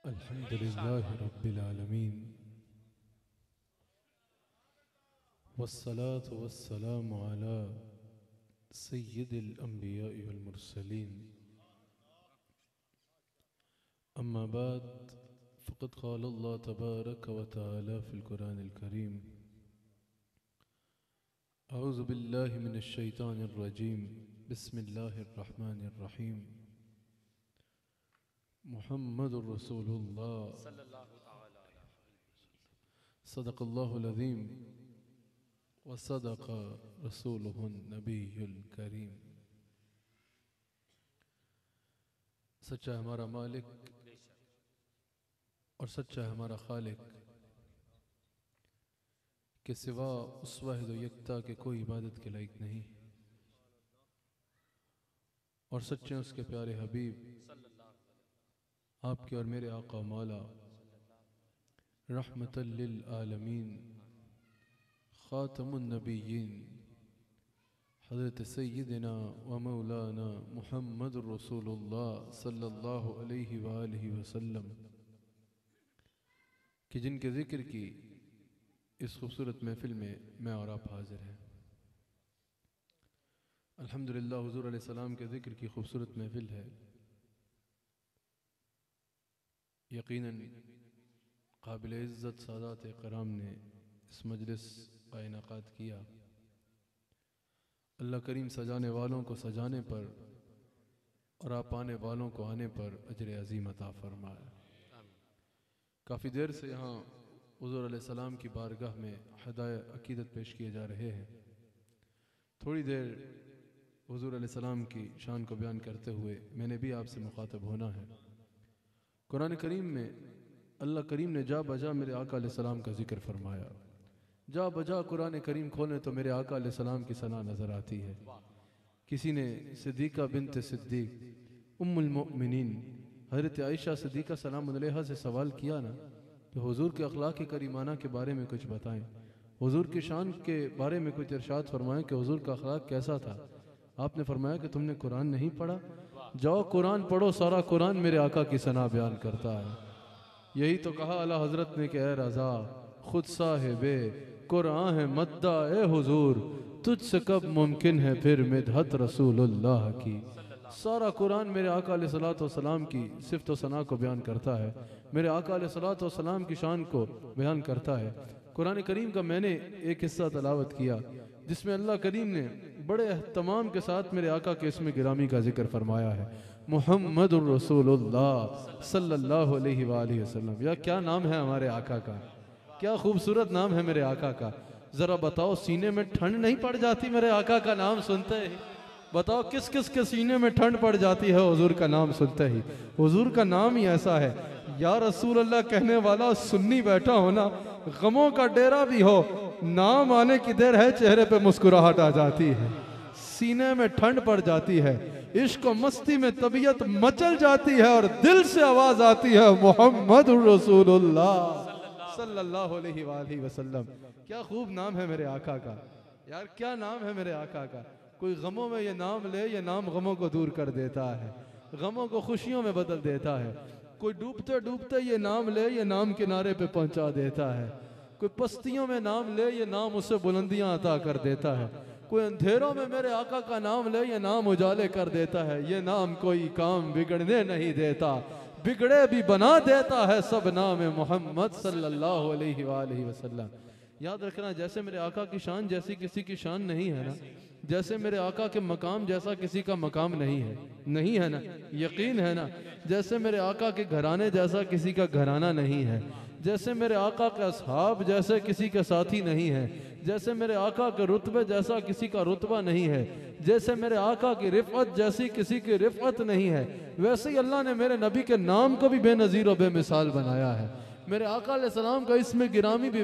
अल्हम्दुलिल्लाहि रब्बिल आलमीन वस्सलातु वस्सलामु अला सय्यिदिल अंबिया'i वल मुरसलीन अम्मा बाद फ़क़द क़ाल अल्लाह तबारक व तआला फ़िल क़ुरानिल करीम अऊज़ु बिल्लाहि मिनश शैतानिर रजीम बिस्मिल्लाहिर रहमानिर रहीम मुहम्मदुर रसूलुल्लाह सदक़ल्लाहुल अज़ीम व सदक़ रसूलुहुन नबियुल करीम। सच्चा हमारा मालिक और सच्चा हमारा खालिक के सिवा उस वाहिद व यकता के कोई इबादत के लायक नहीं, और सच्चे उसके प्यारे हबीब आपके और मेरे आका मौला रहमतल लिल आलमीन खातमुन नबिय्यीन हज़रत सय्यिदना व मौलाना मुहम्मदुर रसूलुल्लाह सल्लल्लाहु अलैहि व आलिहि वसल्लम कि जिनके ज़िक्र की इस खूबसूरत महफिल में मैं और आप हाजिर हैं। अल्हम्दुलिल्लाह हुज़ूर अलैहिस्सलाम के ज़िक्र की खूबसूरत महफिल है। यकीनन काबिल इज़्ज़त सादात कराम ने इस मजलिस का इनाक़ाद किया। अल्लाह करीम सजाने वालों को सजाने पर और आप आने वालों को आने पर अजर अज़ीम अता फरमाए। काफ़ी देर से यहाँ हुज़ूर अलैहिस्सलाम की बारगाह में हदाया अकीदत पेश किए जा रहे हैं। थोड़ी देर हुज़ूर अलैहिस्सलाम की शान को बयान करते हुए मैंने भी आपसे मुखातब होना है। कुरान करीम में अल्लाह करीम ने जा बजा मेरे आका अलैहिस्सलाम का जिक्र फरमाया। जा बजा कुरान करीम खोलें तो मेरे आका अलैहिस्सलाम की सना नज़र आती है। किसी ने सिद्दीक़ा बिन्त सिद्दीक़ उम्मुल मोमिनीन हज़रत आयशा सिद्दीक़ा सलाम अलैहा से सवाल किया ना कि हुज़ूर के अखलाक़ करीमाना के बारे में कुछ बताएं, हुज़ूर की शान के बारे में कुछ इरशाद फरमाएं कि हुज़ूर का अखलाक़ कैसा था। आपने फरमाया कि तुमने कुरान नहीं पढ़ा, जाओ कुरान पढ़ो, सारा कुरान मेरे आका की सना बयान करता है। यही तो कहा आला हज़रत ने कि ए रज़ा खुद साहिबे कुरान है मद्दा ए हुज़ूर, तुझसे कब मुमकिन है फिर मिदहत रसूलुल्लाह की। सारा कुरान मेरे आका अलैहिस्सलातु वस्सलाम की सिफ़त व सना को बयान करता है, मेरे आका अलैहिस्सलातु वस्सलाम की शान को बयान करता है। कुरान करीम का मैंने एक हिस्सा तलावत किया जिसमें अल्लाह करीम ने बड़े एहतमाम के साथ मेरे आका के इसमें गिरामी का जिक्र फरमाया है, मुहम्मदुर रसूलुल्लाह सल्लल्लाहु अलैहि वसल्लम। या क्या नाम है हमारे आका का, क्या खूबसूरत नाम है मेरे आका का। ज़रा बताओ सीने में ठंड नहीं पड़ जाती मेरे आका का नाम सुनते ही? बताओ किस किस के सीने में ठंड पड़ जाती है हुजूर का नाम सुनते ही। हुजूर का नाम ही ऐसा है, या रसूल अल्लाह कहने वाला सुन्नी बैठा हो ना, गमों का डेरा भी हो, नाम आने की देर है चेहरे पे मुस्कुराहट आ जाती है, सीने में ठंड पड़ जाती है, इश्क और मस्ती में तबीयत मचल जाती है और दिल से आवाज आती है मुहम्मदुर रसूलुल्लाह सल्लल्लाहु अलैहि वसल्लम। क्या खूब नाम है मेरे आका का यार, क्या नाम है मेरे आका का। कोई गमों में ये नाम ले, ये नाम गमों को दूर कर देता है, गमों को खुशियों में बदल देता है। कोई डूबते डूबते ये नाम ले, ये नाम किनारे पे पहुंचा देता है। कोई पस्तियों में नाम ले, ये नाम उसे बुलंदियां अता कर देता है। कोई अंधेरों में मेरे आका का नाम ले, ये नाम उजाले कर देता है। ये नाम कोई काम बिगड़ने नहीं देता, बिगड़े भी बना देता है। सब नाम मोहम्मद सल्लल्लाहु अलैहि वसल्लम। याद रखना, जैसे मेरे आका की शान जैसी किसी की शान नहीं है ना, जैसे मेरे आका के मकाम जैसा किसी का मकाम नहीं है, नहीं है ना, यकीन है ना। जैसे मेरे आका के घराने जैसा किसी का घराना नहीं है, जैसे मेरे आका के असहाब जैसे किसी के साथी नहीं है, जैसे मेरे आका के रुतबे जैसा किसी का रुतबा नहीं है, जैसे मेरे आका की रिफ़अत जैसी किसी की रिफ़अत नहीं है, वैसे ही अल्लाह ने मेरे नबी के नाम को भी बेनज़ीर और बेमिसाल बनाया है। मेरे आका अलैहिस्सलाम का इसमें गिरामी भी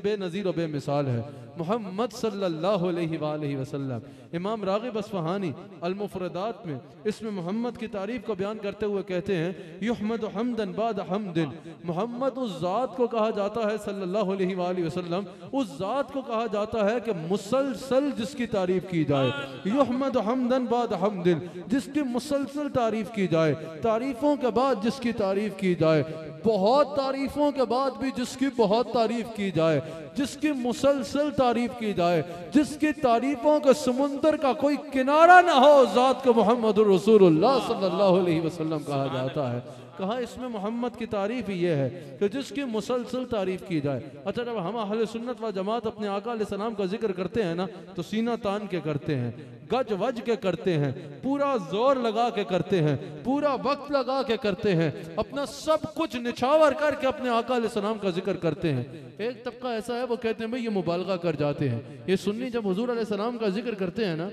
बेनज़ीर और बेमिसाल है। मोहम्मद सल्लल्लाहु अलैहि वसल्लम। इमाम रागिब अस्फहानी अल-मुफ़रदात में इसमें मोहम्मद की तारीफ को बयान करते हुए कहते हैं युहमद हम्दन बाद हम्दिन, मोहम्मद उस ज़ात को कहा जाता है सल्लल्लाहु अलैहि वसल्लम, उस ज़ात को कहा जाता है कि मुसलसल जिसकी तारीफ की जाए। युहमद हम्दन बाद हम्दिन, जिसकी मुसलसल तारीफ की जाए, तारीफों के बाद जिसकी तारीफ की जाए, बहुत तारीफों के बाद भी जिसकी बहुत तारीफ की जाए, जिसकी मुसलसल तारीफ की जाए, जिसकी तारीफों के समुंदर का कोई किनारा ना हो, ज़ात को मोहम्मद रसूलुल्लाह सल्लल्लाहु अलैहि वसल्लम कहा जाता है। कहा इसमें मोहम्मद की तारीफ ही ये है कि जिसकी मुसलसल तारीफ की जाए। अच्छा, जब हम अहले सुन्नत व जमात अपने आका अलैहिस्सलाम का जिक्र करते हैं ना, तो सीना तान के करते हैं, गज वज के करते हैं, पूरा जोर लगा के करते हैं, पूरा वक्त लगा के करते हैं, अपना सब कुछ निछावर करके अपने आका अलैहिस्सलाम का जिक्र करते हैं। एक तबका ऐसा है वो कहते हैं भाई ये मुबालगा कर जाते हैं। ये सुन्नी जब हुजूर अलैहिस्सलाम का जिक्र करते हैं ना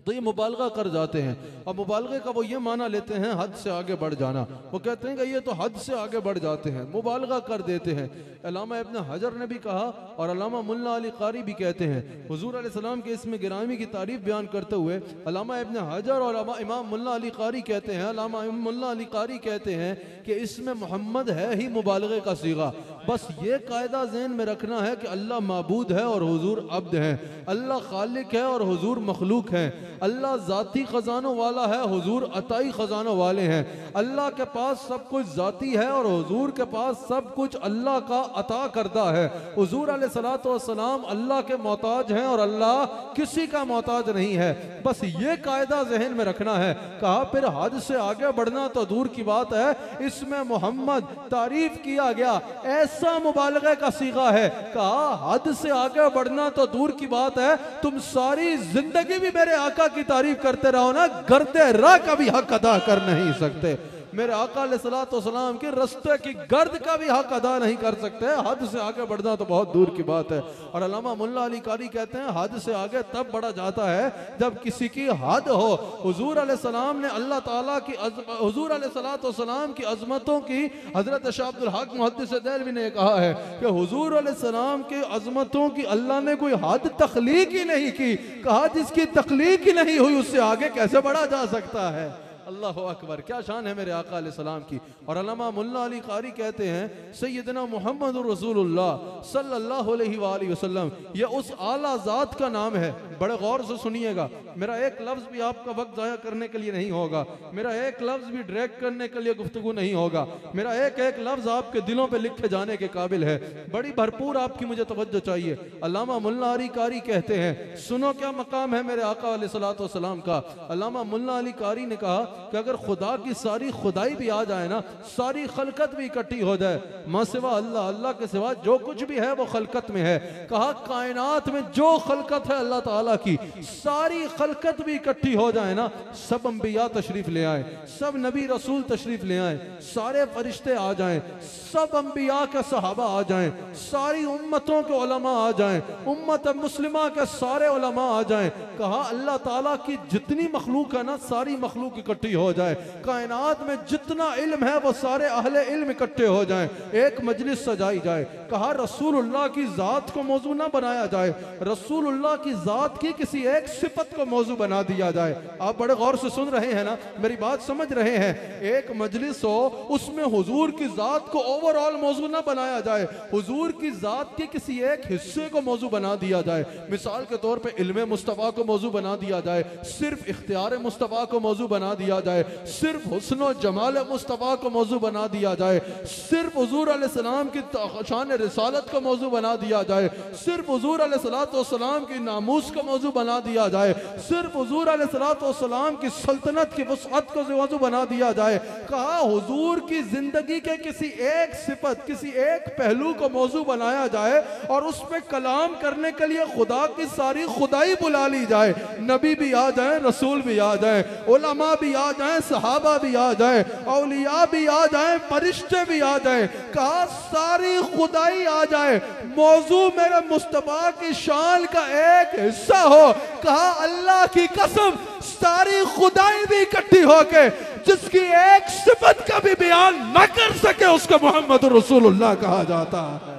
तो ये मुबालगा कर जाते हैं, और मुबालगे का वो ये माना लेते हैं हद से आगे बढ़ जाना। वो कहते हैं कि ये तो हद से आगे बढ़ जाते हैं, मुबालगा कर देते हैं। अल्लामा इब्न हजर ने भी कहा और अल्लामा मुल्ला अली कारी भी कहते हैं, हुजूर अलैहिस्सलाम के इसमें गिरामी की तारीफ बयान करते हुए अल्लामा इब्न हजर और इमाम मुल्ला अली कारी कहते हैं, अल्लामा मुल्ला अली कारी कहते हैं कि इसमें मोहम्मद है ही मुबालगे का सीगा। बस ये कायदा ज़हन में रखना है कि अल्लाह माबूद है और हुजूर अब्द है, अल्लाह खालिक है और हुजूर मखलूक है, अल्लाह ज़ाती ख़जानों वाला है, हुजूर अताई ख़जानों वाले हैं, अल्लाह के पास सब कुछ ज़ाती है और हुजूर के पास सब कुछ अल्लाह का अता करदा है। हुजूर अलैहिस्सलातु वस्सलाम अल्लाह के मोहताज हैं और अल्लाह किसी का मोहताज नहीं है। बस ये कायदा जहन में रखना है। कहा फिर हद से आगे बढ़ना तो दूर की बात है, इसमें मोहम्मद तारीफ किया गया, ऐसा मुबालगे का सीगा है। कहा हद से आगे बढ़ना तो दूर की बात है, तुम सारी जिंदगी भी मेरे आका की तारीफ करते रहो ना, गर्दे राह का भी हक अदा कर नहीं सकते। मेरे आका अलैहिस्सलाम के रस्ते की गर्द का भी हक अदा नहीं कर सकते। हद से आगे बढ़ना तो बहुत दूर की बात है। और अल्लामा मुल्ला अली कारी कहते हैं हद से आगे तब बढ़ा जाता है जब किसी की हद हो। हुजूर अलैहिस्सलाम ने अल्लाह ताला की हुजूर अलैहिस्सलाम की अजमतों की हजरत शाह अब्दुल हक मुहद्दिस देहलवी ने कहा है कि हुजूर अलैहिस्सलाम की अजमतों की अल्लाह ने कोई हद तख्लीक ही नहीं की। कहा जिसकी तख्लीक ही नहीं हुई उससे आगे कैसे बढ़ा जा सकता है। अल्लाह अकबर, क्या शान है मेरे आका अलैहिस्सलाम की। और अल्लामा मुल्ला अली कारी कहते हैं सैयदना मुहम्मद रसूलुल्लाह सल्लल्लाहु अलैहि वसल्लम, ये उस आला ज़ात का नाम है। बड़े गौर से सुनिएगा, मेरा एक लफ्ज़ भी आपका वक्त ज़ाया करने के लिए नहीं होगा, मेरा एक लफ्ज़ भी ड्रैग करने के लिए गुफ्तगू नहीं होगा, मेरा एक एक लफ्ज़ आपके दिलों पे लिखे जाने के काबिल है। बड़ी भरपूर आपकी मुझे तवज्जो चाहिए। अल्लामा मुल्ला अली कारी कहते हैं, सुनो क्या मकाम है मेरे आका अलैहिस्सलातु वस्सलाम का। अल्लामा मुल्ला अली कारी ने कहा कि अगर खुदा की सारी खुदाई भी आ जाए ना, सारी खलकत भी इकट्ठी हो जाए, माँ सिवा अल्लाह, अल्लाह के सिवा जो कुछ भी है वो खलकत में है। कहा कायनात में जो खलकत है अल्लाह ताला की, सारी खलकत भी इकट्ठी हो जाए ना, सब अंबिया तशरीफ ले आए, सब नबी रसूल तशरीफ ले आए, सारे फरिश्ते आ जाएं, सब अंबिया के सहाबा आ जाएं, सारी उम्मतों के उलमा आ जाएं, उम्मत मुस्लिमा के सारे उलमा आ जाएं। कहा अल्लाह ताला की जितनी मखलूक है ना, सारी मखलूक इकट्ठी हो जाए, कायनात में जितना इल्म है वो सारे अहले इल्म इकट्ठे हो जाएं, एक मजलिस सजाई जाए। कहा रसूलुल्लाह की जात को मौजू ना बनाया जाए, रसूलुल्लाह की जात की किसी एक सिफत को मौजू बना दिया जाए। आप बड़े गौर से सुन रहे हैं ना, मेरी बात समझ रहे हैं। एक मजलिस हो, उसमें हुजूर की जात को ओवरऑल मौजू ना बनाया जाए, हुजूर की जात के किसी एक हिस्से को मौजू बना दिया जाए। मिसाल के तौर पे इल्मे मुस्तफ़ा को मौजू बना दिया जाए, सिर्फ इख्तियार मुस्तफ़ा को मौजू बना दिया जाए, सिर्फ हुस्न जमाल मुस्तफ़ा को मौजू बना दिया जाए, सिर्फ हुजूर अलैहिस्सलाम की शान रिसालत को मौजू बना दिया जाए, सिर्फ हुजूर अलैहिस्सलाम की नामूस को मौजू बना दिया जाए, सिर्फ हुजूर अलैहिस्सलाम की सल्तनत की वसअत को मौजू बना दिया जाए। कहा हुजूर की जिंदगी के किसी एक सिफत, किसी एक पहलू को मौजू बनाया जाए और उस पर कलाम करने के लिए खुदा की सारी खुदाई बुला ली जाए, नबी भी आ जाए, रसूल भी आ जाए, उलमा भी आ जाए, सहाबा भी आ जाए, औलिया भी आ जाए, फरिश्ते भी आ जाए। कहा सारी खुदाई आ जाए, मौजू मेरे मुस्तफा की शान का एक हिस्सा हो। कहा अल्लाह की कसम सारी खुदाई भी इकट्ठी होके जिसकी एक सिफत का भी बयान न कर सके उसको मोहम्मद रसूलुल्लाह कहा जाता है।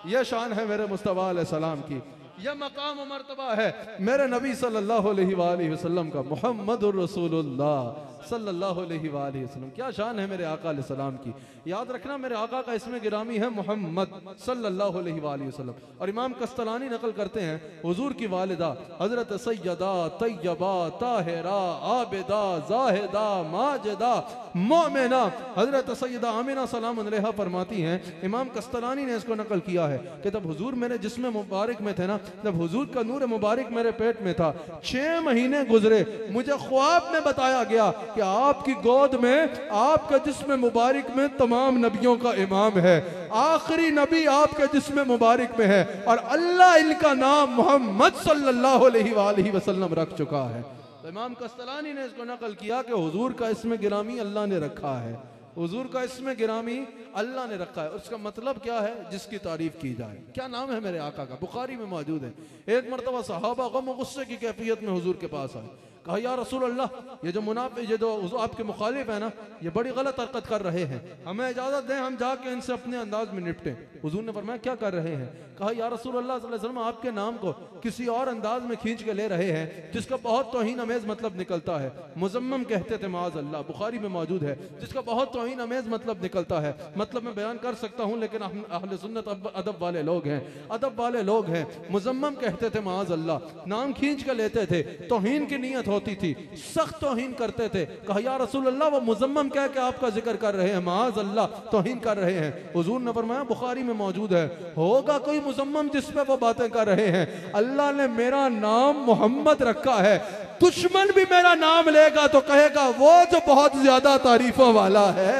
यह शान है मेरे मुस्तफा अलैहि सलाम की। यह मकाम और मर्तबा है मेरे नबी सल्लल्लाहु अलैहि वसल्लम का, मुहम्मदुर रसूलुल्लाह सल्लल्लाहु अलैहि वसल्लम। क्या शान है मेरे आका अलैहिस्सलाम की। याद रखना मेरे आका का इसमें गिरामी है मोहम्मद सल्लल्लाहु अलैहि वसल्लम। और इमाम कस्तलानी नकल करते हैं हुजूर की वालिदा हजरत सैयदा तैयबा ताहिरा आबिदा जाहिदा माजिदा मोमिना हजरत सैयदा आमिना सलाम अलैहा फरमाती हैं, इमाम कस्तलानी ने इसको नकल किया है कि तब हुजूर मेरे जिस्म मुबारक में थे ना, जब हुजूर का नूर मुबारक मेरे पेट में था, 6 महीने गुजरे, मुझे ख्वाब में बताया गया कि आपकी गोद में आपके जिस्म मुबारक में तमाम नबियों का इमाम है, आखिरी नबी आपके जिस्म मुबारक में है और अल्लाह इनका नाम मोहम्मद सल्लल्लाहु अलैहि वसल्लम रख चुका है। तो इमाम कस्तलानी ने इसको नकल किया कि हुजूर का इसमें गिरामी अल्लाह ने रखा है, हुजूर का इसमें गिरामी अल्लाह ने रखा है। उसका मतलब क्या है? जिसकी तारीफ की जाए। क्या नाम है मेरे आका का? बुखारी में मौजूद है। एक मरतबा सहाबा गम और गुस्से की कैफियत में हुजूर के पास आए, कहा या रसूल अल्लाह, ये जो मुनाफिक, ये जो आपके मुखालिफ है ना, ये बड़ी गलत हरकत कर रहे हैं, हमें इजाजत दें हम जाके इनसे अपने अंदाज में निपटें। हुजूर ने फरमाया क्या कर रहे हैं? कहा या रसूल अल्लाह सल्लल्लाहु अलैहि वसल्लम आपके नाम को किसी और अंदाज में खींच के ले रहे हैं जिसका बहुत तौहीन अमेज मतलब निकलता है। मुजम्मम कहते थे माज अल्लाह, बुखारी में मौजूद है, जिसका बहुत तौहीन अमेज मतलब निकलता है। मतलब मैं बयान कर सकता हूँ लेकिन अहले सुन्नत अदब वाले लोग हैं, अदब वाले लोग हैं। मुजम्मम कहते थे माज अल्लाह, नाम खींच के लेते थे, तौहीन की नीयत होती थी, सख्त तौहीन करते थे। कहा या रसूल अल्लाह वो मुजम्मम कह के आपका जिक्र कर रहे हैं, माज अल्लाह तौहीन कर रहे हैं। हुजूर ने फरमाया बुखारी में मौजूद है, होगा कोई मुजम्मम जिस पे वो बातें कर रहे हैं, अल्लाह ने मेरा नाम मोहम्मद रखा है, दुश्मन भी मेरा नाम लेगा तो कहेगा वो जो बहुत ज्यादा तारीफों वाला है,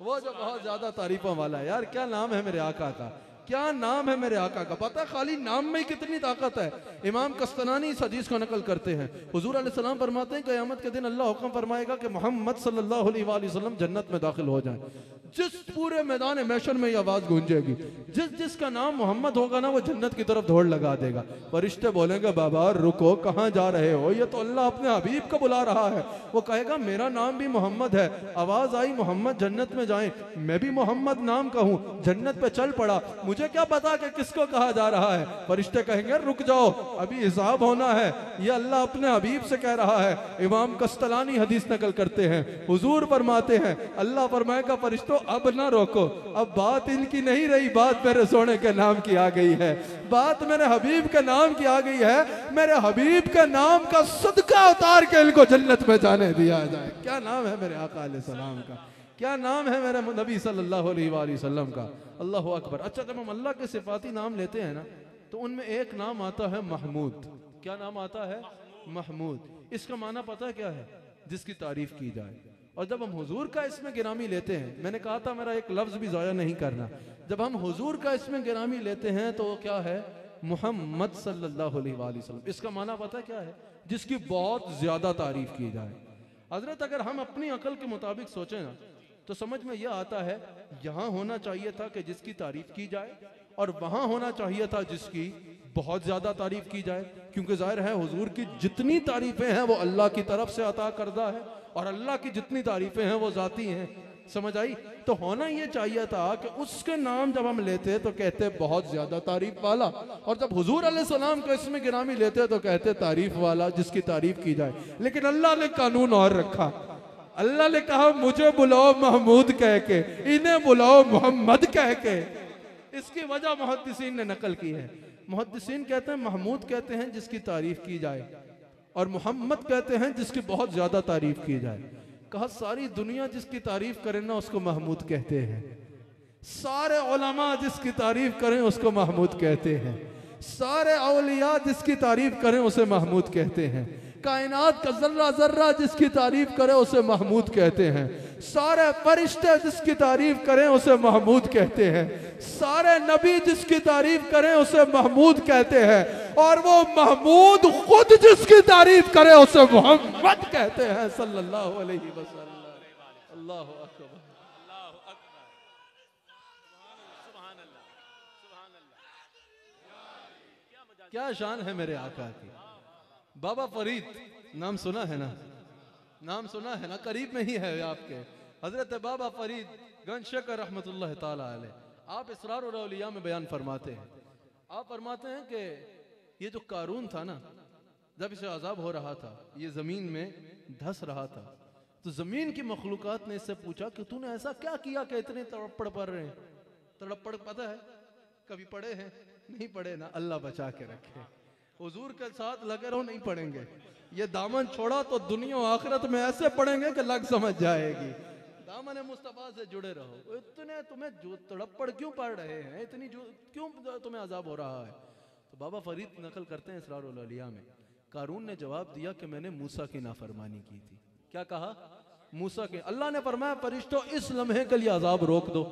वो जो बहुत ज्यादा तारीफों वाला है। यार क्या नाम है मेरे आका का, क्या नाम है मेरे आका का। पता है खाली नाम में ही कितनी ताकत है। इमाम कस्तलानी इस हदीस को नकल करते हैं, हुजूर अलैहिस्सलाम फरमाते हैं क़यामत के दिन अल्लाह हुक्म फरमाएगा कि मोहम्मद सल्लल्लाहु अलैहि वसल्लम जन्नत में दाखिल हो जाए। जिस पूरे मैदान महशर में यह आवाज गूंजेगी, जिसका नाम मोहम्मद होगा ना, वो जन्नत की तरफ दौड़ लगा देगा। फरिश्ते बोलेंगे बाबा रुको, कहाँ जा रहे हो? ये तो अल्लाह अपने हबीब को बुला रहा है। वो कहेगा मेरा नाम भी मोहम्मद है, आवाज आई मोहम्मद जन्नत में जाएं, मैं भी मोहम्मद नाम का हूँ, जन्नत पे चल पड़ा, मुझे क्या पता कि किसको कहा जा रहा है। फरिश्ते कहेंगे रुक जाओ, अभी हिसाब होना है, ये अल्लाह अपने हबीब से कह रहा है। इमाम कस्तलानी हदीस नकल करते हैं, हुजूर फरमाते हैं अल्लाह फरमाएगा फरिश्तों अब ना रोको, अब बात इनकी नहीं रही, बात मेरे सोने के नाम की आ गई है, बात मेरे हबीब के नाम की आ गई है, मेरे हबीब के नाम का सदका उतार के इनको जन्नत में जाने दिया जाए। क्या नाम है मेरे आका अलैहिस्सलाम का, क्या नाम है मेरे नबी सल्लल्लाहु अलैहि वसल्लम का। अल्लाहु अकबर। अच्छा जब हम अल्लाह के सिफाती नाम लेते हैं ना, तो उनमें एक नाम आता है महमूद। क्या नाम आता है? महमूद। इसका माना पता है क्या है? जिसकी तारीफ की जाए। और जब हम हुजूर का इसमें गिरामी लेते हैं, मैंने कहा था मेरा एक लफ्ज भी ज़ाया नहीं करना, जब हम हुजूर का इसमें गिरामी लेते हैं तो वो क्या है? मोहम्मद सल्लल्लाहु अलैहि वसल्लम। इसका माना पता है क्या है? जिसकी बहुत ज्यादा तारीफ की जाए। हजरत अगर हम अपनी अकल के मुताबिक सोचें ना, तो समझ में यह आता है यहाँ होना चाहिए था कि जिसकी तारीफ की जाए, और वहां होना चाहिए था जिसकी बहुत ज्यादा तारीफ की जाए। क्योंकि जाहिर है हुजूर की जितनी तारीफें हैं वो अल्लाह की तरफ से अता करदा है, और अल्लाह की जितनी तारीफें हैं वो जाती हैं। समझ आई? तो होना ये चाहिए था कि उसके नाम जब हम लेते तो कहते बहुत ज्यादा तारीफ वाला, और जब हुजूर अलैहिस्सलाम को इसमें गिरामी लेते तो कहते तारीफ वाला, जिसकी तारीफ की जाए। लेकिन अल्लाह ने कानून और रखा, अल्लाह ने कहा मुझे बुलाओ महमूद कह के, इन्हें बुलाओ मोहम्मद कह के। इसकी वजह मुहद्दिसीन ने नकल की है। मुहद्दिसीन कहते हैं महमूद कहते हैं जिसकी तारीफ की जाए, और मोहम्मद कहते हैं जिसकी बहुत ज्यादा तारीफ की जाए। कहा सारी दुनिया जिसकी तारीफ करे ना उसको महमूद कहते हैं, सारे उलमा जिसकी तारीफ करें उसको महमूद कहते हैं, सारे औलिया जिसकी तारीफ करें उसे महमूद कहते हैं, कायनात का जर्रा जर्रा जिसकी तारीफ करे उसे महमूद कहते हैं, सारे फरिश्ते जिसकी तारीफ करें उसे महमूद कहते हैं, सारे नबी जिसकी तारीफ करें उसे महमूद कहते हैं, और वो महमूद खुद जिसकी तारीफ करे उसे मोहम्मद कहते हैं सल्लल्लाहु अलैहि वसल्लम। अल्लाहु अकबर। क्या शान है मेरे आका की। बाबा फरीद नाम सुना है ना? नाम सुना है ना? करीब में ही है आपके, हजरत बाबा फरीद गंज शेखर रहमतुल्लाह ताला अलैह। आप इसरार और औलिया में बयान फरमाते हैं, आप फरमाते हैं कि ये जो कारून था ना, जब इसे अजाब हो रहा था, ये जमीन में धस रहा था, तो जमीन की मखलूकात ने इससे पूछा कि तूने ऐसा क्या किया कि इतने तड़पड़ पड़ रहे हैं। तड़पड़ पता है, कभी पढ़े हैं? नहीं पढ़े ना, अल्लाह बचा के रखे। हुजूर के साथ लगे रहो, नहीं पढ़ेंगे। ये दामन छोड़ा तो दुनिया आखिरत में ऐसे पढ़ेंगे कि लग समझ जाएगी। दामन मुस्तफा से जुड़े रहो। इतने तुम्हें जो तड़पड़ क्यों पड़ रहे हैं, इतनी जो क्यों तुम्हें अजाब हो रहा है? तो बाबा फरीद नकल करते हैं इसरारुल औलिया में, कारून ने जवाब दिया कि मैंने मूसा की नाफरमानी की थी। क्या कहा? मूसा के। अल्लाह ने फरमाया फरिश्तों इस लम्हे के लिए अजाब रोक दो।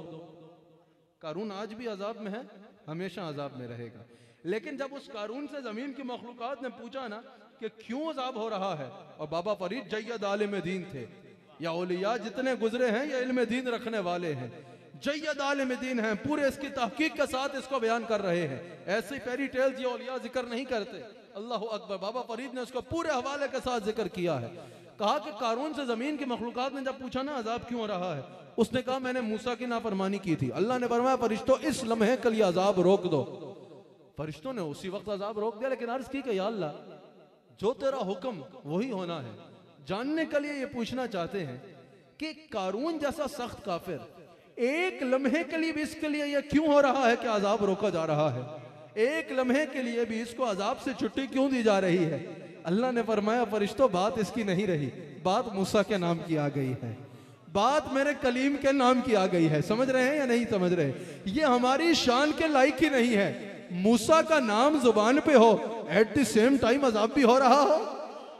कारून आज भी अजाब में है, हमेशा अजाब में रहेगा। लेकिन जब उस कारून से जमीन की मखलूकात ने पूछा ना कि क्यों अजाब हो रहा है, और बाबा फरीद जय्यद आलिम दीन थे, या औलिया जितने गुजरे हैं ये इल्म दीन रखने वाले हैं, जय्यद आलिम दीन हैं, पूरे इसकी तहकीक के साथ इसको बयान कर रहे हैं। ऐसी फेरी टेल्स ये औलिया जिक्र नहीं करते। अल्लाह अकबर। बाबा फरीद ने उसको पूरे हवाले के साथ जिक्र किया है। कहा कि कारून से जमीन की मखलूकात ने जब पूछा ना अजाब क्यों हो रहा है, उसने कहा मैंने मूसा की नाफरमानी की थी। अल्लाह ने फरमाया फरिश्तों इस लम्हे के लिए अजाब रोक दो। फरिश्तों ने उसी वक्त अजाब रोक दिया, लेकिन अर्ज की कि या अल्लाह जो तेरा हुक्म वही होना है। जानने के लिए ये पूछना चाहते हैं कि कारून जैसा सख्त काफिर एक लम्हे के लिए भी इसके लिए ये क्यों हो रहा है कि अजाब रोका जा रहा है? एक लम्हे के लिए भी इसको अजाब से छुट्टी क्यों दी जा रही है? अल्लाह ने फरमाया फरिश्तों बात इसकी नहीं रही, बात मूसा के नाम की आ गई है, बात मेरे कलीम के नाम की आ गई है। समझ रहे हैं या नहीं समझ रहे? ये हमारी शान के लायक ही नहीं है। मूसा का नाम जुबान पे हो, एट द सेम टाइम अजाब भी हो रहा हो,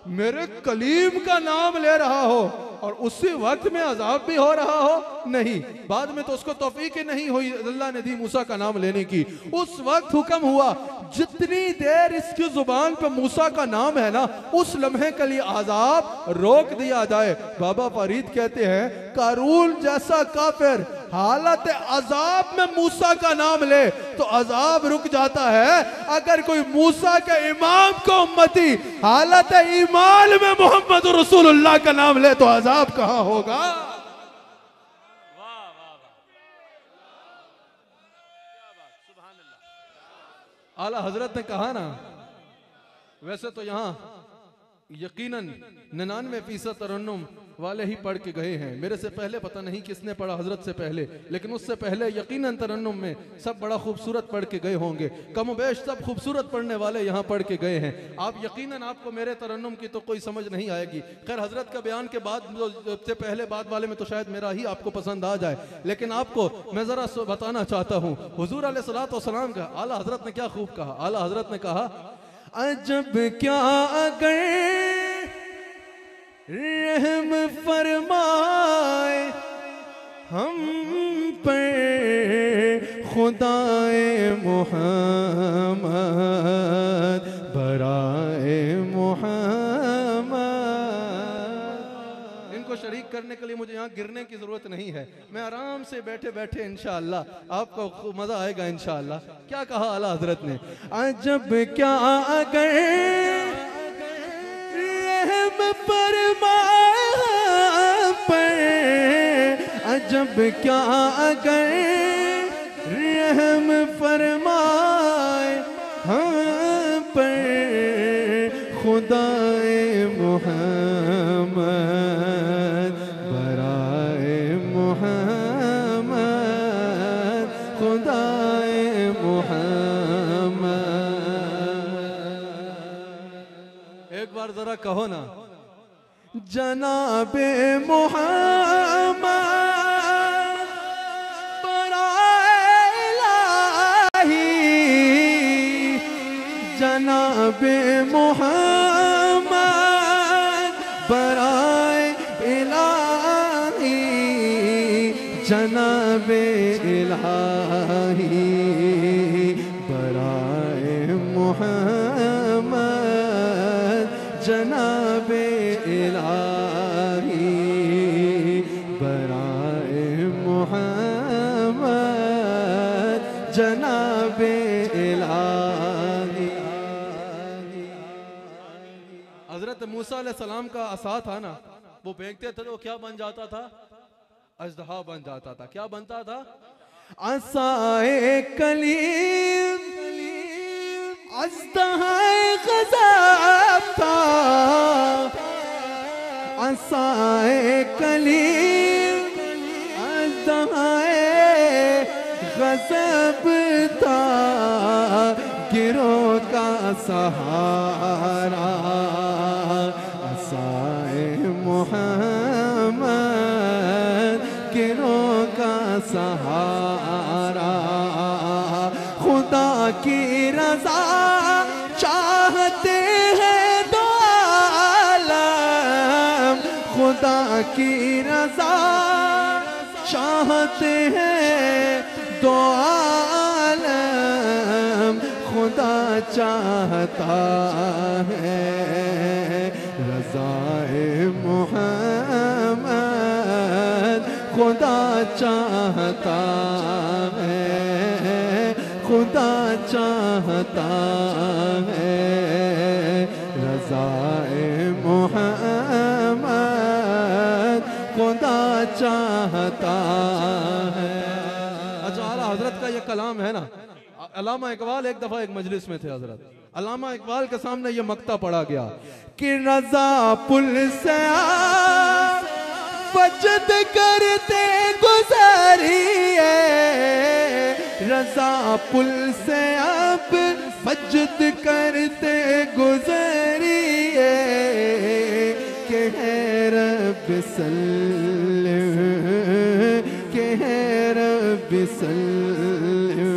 मेरे कलीम का नाम ले रहा हो और उसी वक्त में अजाब भी हो रहा हो। नहीं, बाद में तो उसको तौफीक ही नहीं हुई, अल्लाह ने दी मूसा का नाम लेने की। उस वक्त हुक्म हुआ जितनी देर इसकी जुबान पे मूसा का नाम है ना, उस लम्हे के लिए अजाब रोक दिया जाए। बाबा फरीद कहते हैं कारून जैसा काफिर हालत अजाब में मूसा का नाम ले तो अजाब रुक जाता है। अगर कोई मूसा के इमाम को उम्मती हालत ईमान में मोहम्मद रसूलुल्लाह का नाम ले तो अजाब कहां होगा? आला हजरत ने कहा ना, वैसे तो यहाँ यकीनन 99% तरन्नुम वाले ही पढ़ के गए हैं। मेरे से पहले पता नहीं किसने पढ़ा, हजरत से पहले, लेकिन उससे पहले यकीनन तरन्नुम में सब बड़ा खूबसूरत पढ़ के गए होंगे। कमोबेश सब खूबसूरत पढ़ने वाले यहाँ पढ़ के गए हैं। आप यकीनन आपको मेरे तरन्नुम की तो कोई समझ नहीं आएगी। खैर हजरत का बयान के बाद से पहले बाद वाले में तो शायद मेरा ही आपको पसंद आ जाए, लेकिन आपको मैं जरा बताना चाहता हूँ हुजूर अलैहिस्सलाम का आला हजरत ने क्या खूब कहा। आला हजरत ने कहा अजब क्या अगर रहम फरमाए हम पर खुदाए मोहम्मद बराए मोहम्मद। इनको शरीक करने के लिए मुझे यहाँ गिरने की जरूरत नहीं है, मैं आराम से बैठे बैठे इंशाअल्लाह आपको मजा आएगा इंशाअल्लाह। क्या कहा आला हजरत ने? अजब क्या अगर रहम फरमाए पर, अजब क्या अगर रहम फरमाए हम पर खुदाए मोहम्मद बराए मोहम्मद खुदाए मोहम्मद। एक बार जरा कहो ना जनाबे मोहम्मद बराए इलाही, जनाबे मोहम्मद बराए इलाही, जनाबे इलाही बराए मोहम्मद, जनाबे इलाही बराए मोहम्मद, जनाबे इलाही। हजरत मूसा अलैहिस्सलाम का असा था ना, वो फेंकते थे तो क्या बन जाता था? अजदहा बन जाता था। क्या बनता था? असाए कलीम अज़्दहाए ग़ज़ब था, असाए कलीम अज़्दहाए ग़ज़ब था, गिरोह का सहारा असाए मुहम्मद, गिरोह का सहारा। खुदा की रज़ा चाहते हैं दो आलम, खुदा की रज़ा चाहते हैं दो आलम, खुदा चाहता है रज़ाए मुहम्मद, खुदा चाहता है, खुदा चाहता है रज़ाए मुहम्मद, खुदा चाहता है। अच्छा आला हज़रत का ये कलाम है ना, अल्लामा इकबाल एक दफ़ा एक मजलिस में थे हज़रत, अल्लामा इकबाल के सामने ये मक्ता पढ़ा गया कि रज़ा पुल से बचत करते गुज़रिए, रज़ा पुल से अब बचत करते गुज़रिए, के है रब सल्लम, के है रब सल्लम,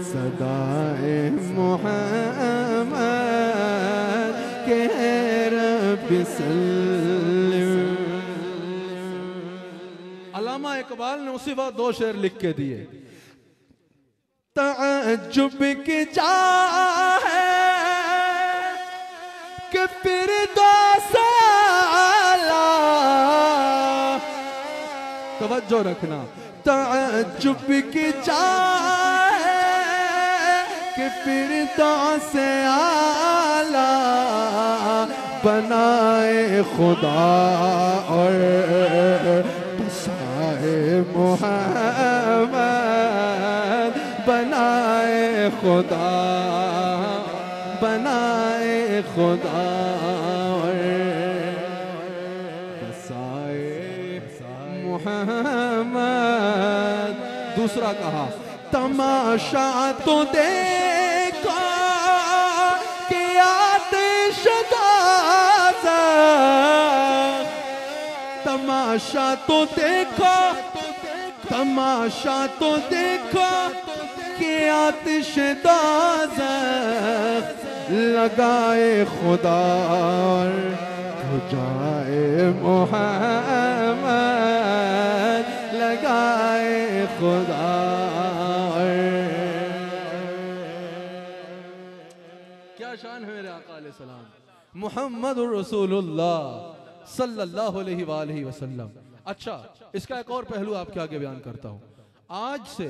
सदाए मुहम्मद, के है रब सल्लम। अल्लामा इकबाल ने उसी वक्त दो शेर लिख के दिए। तअज्जुब की जा है कि फिर दो साला, तवज्जो रखना, तअज्जुब की जा है कि फिर दो से आला बनाए खुदा और मुहम्मद, बनाए खुदा, बनाए खुदा और बसाए मुहम्मद। दूसरा कहा तमाशा तो देखो कि आतिश ताज़ा, तमाशा तो देखो, तमाशा तो देखो कि आतिश दोज़ख लगाए खुदा जाए मुहम्मद, लगाए खुदा। क्या शान है मेरे आका अलैहि सलाम मुहम्मदुर रसूलुल्लाह सल्लल्लाहु अलैहि वसल्लम। अच्छा, इसका एक और पहलू आपके आगे बयान करता हूं। आज से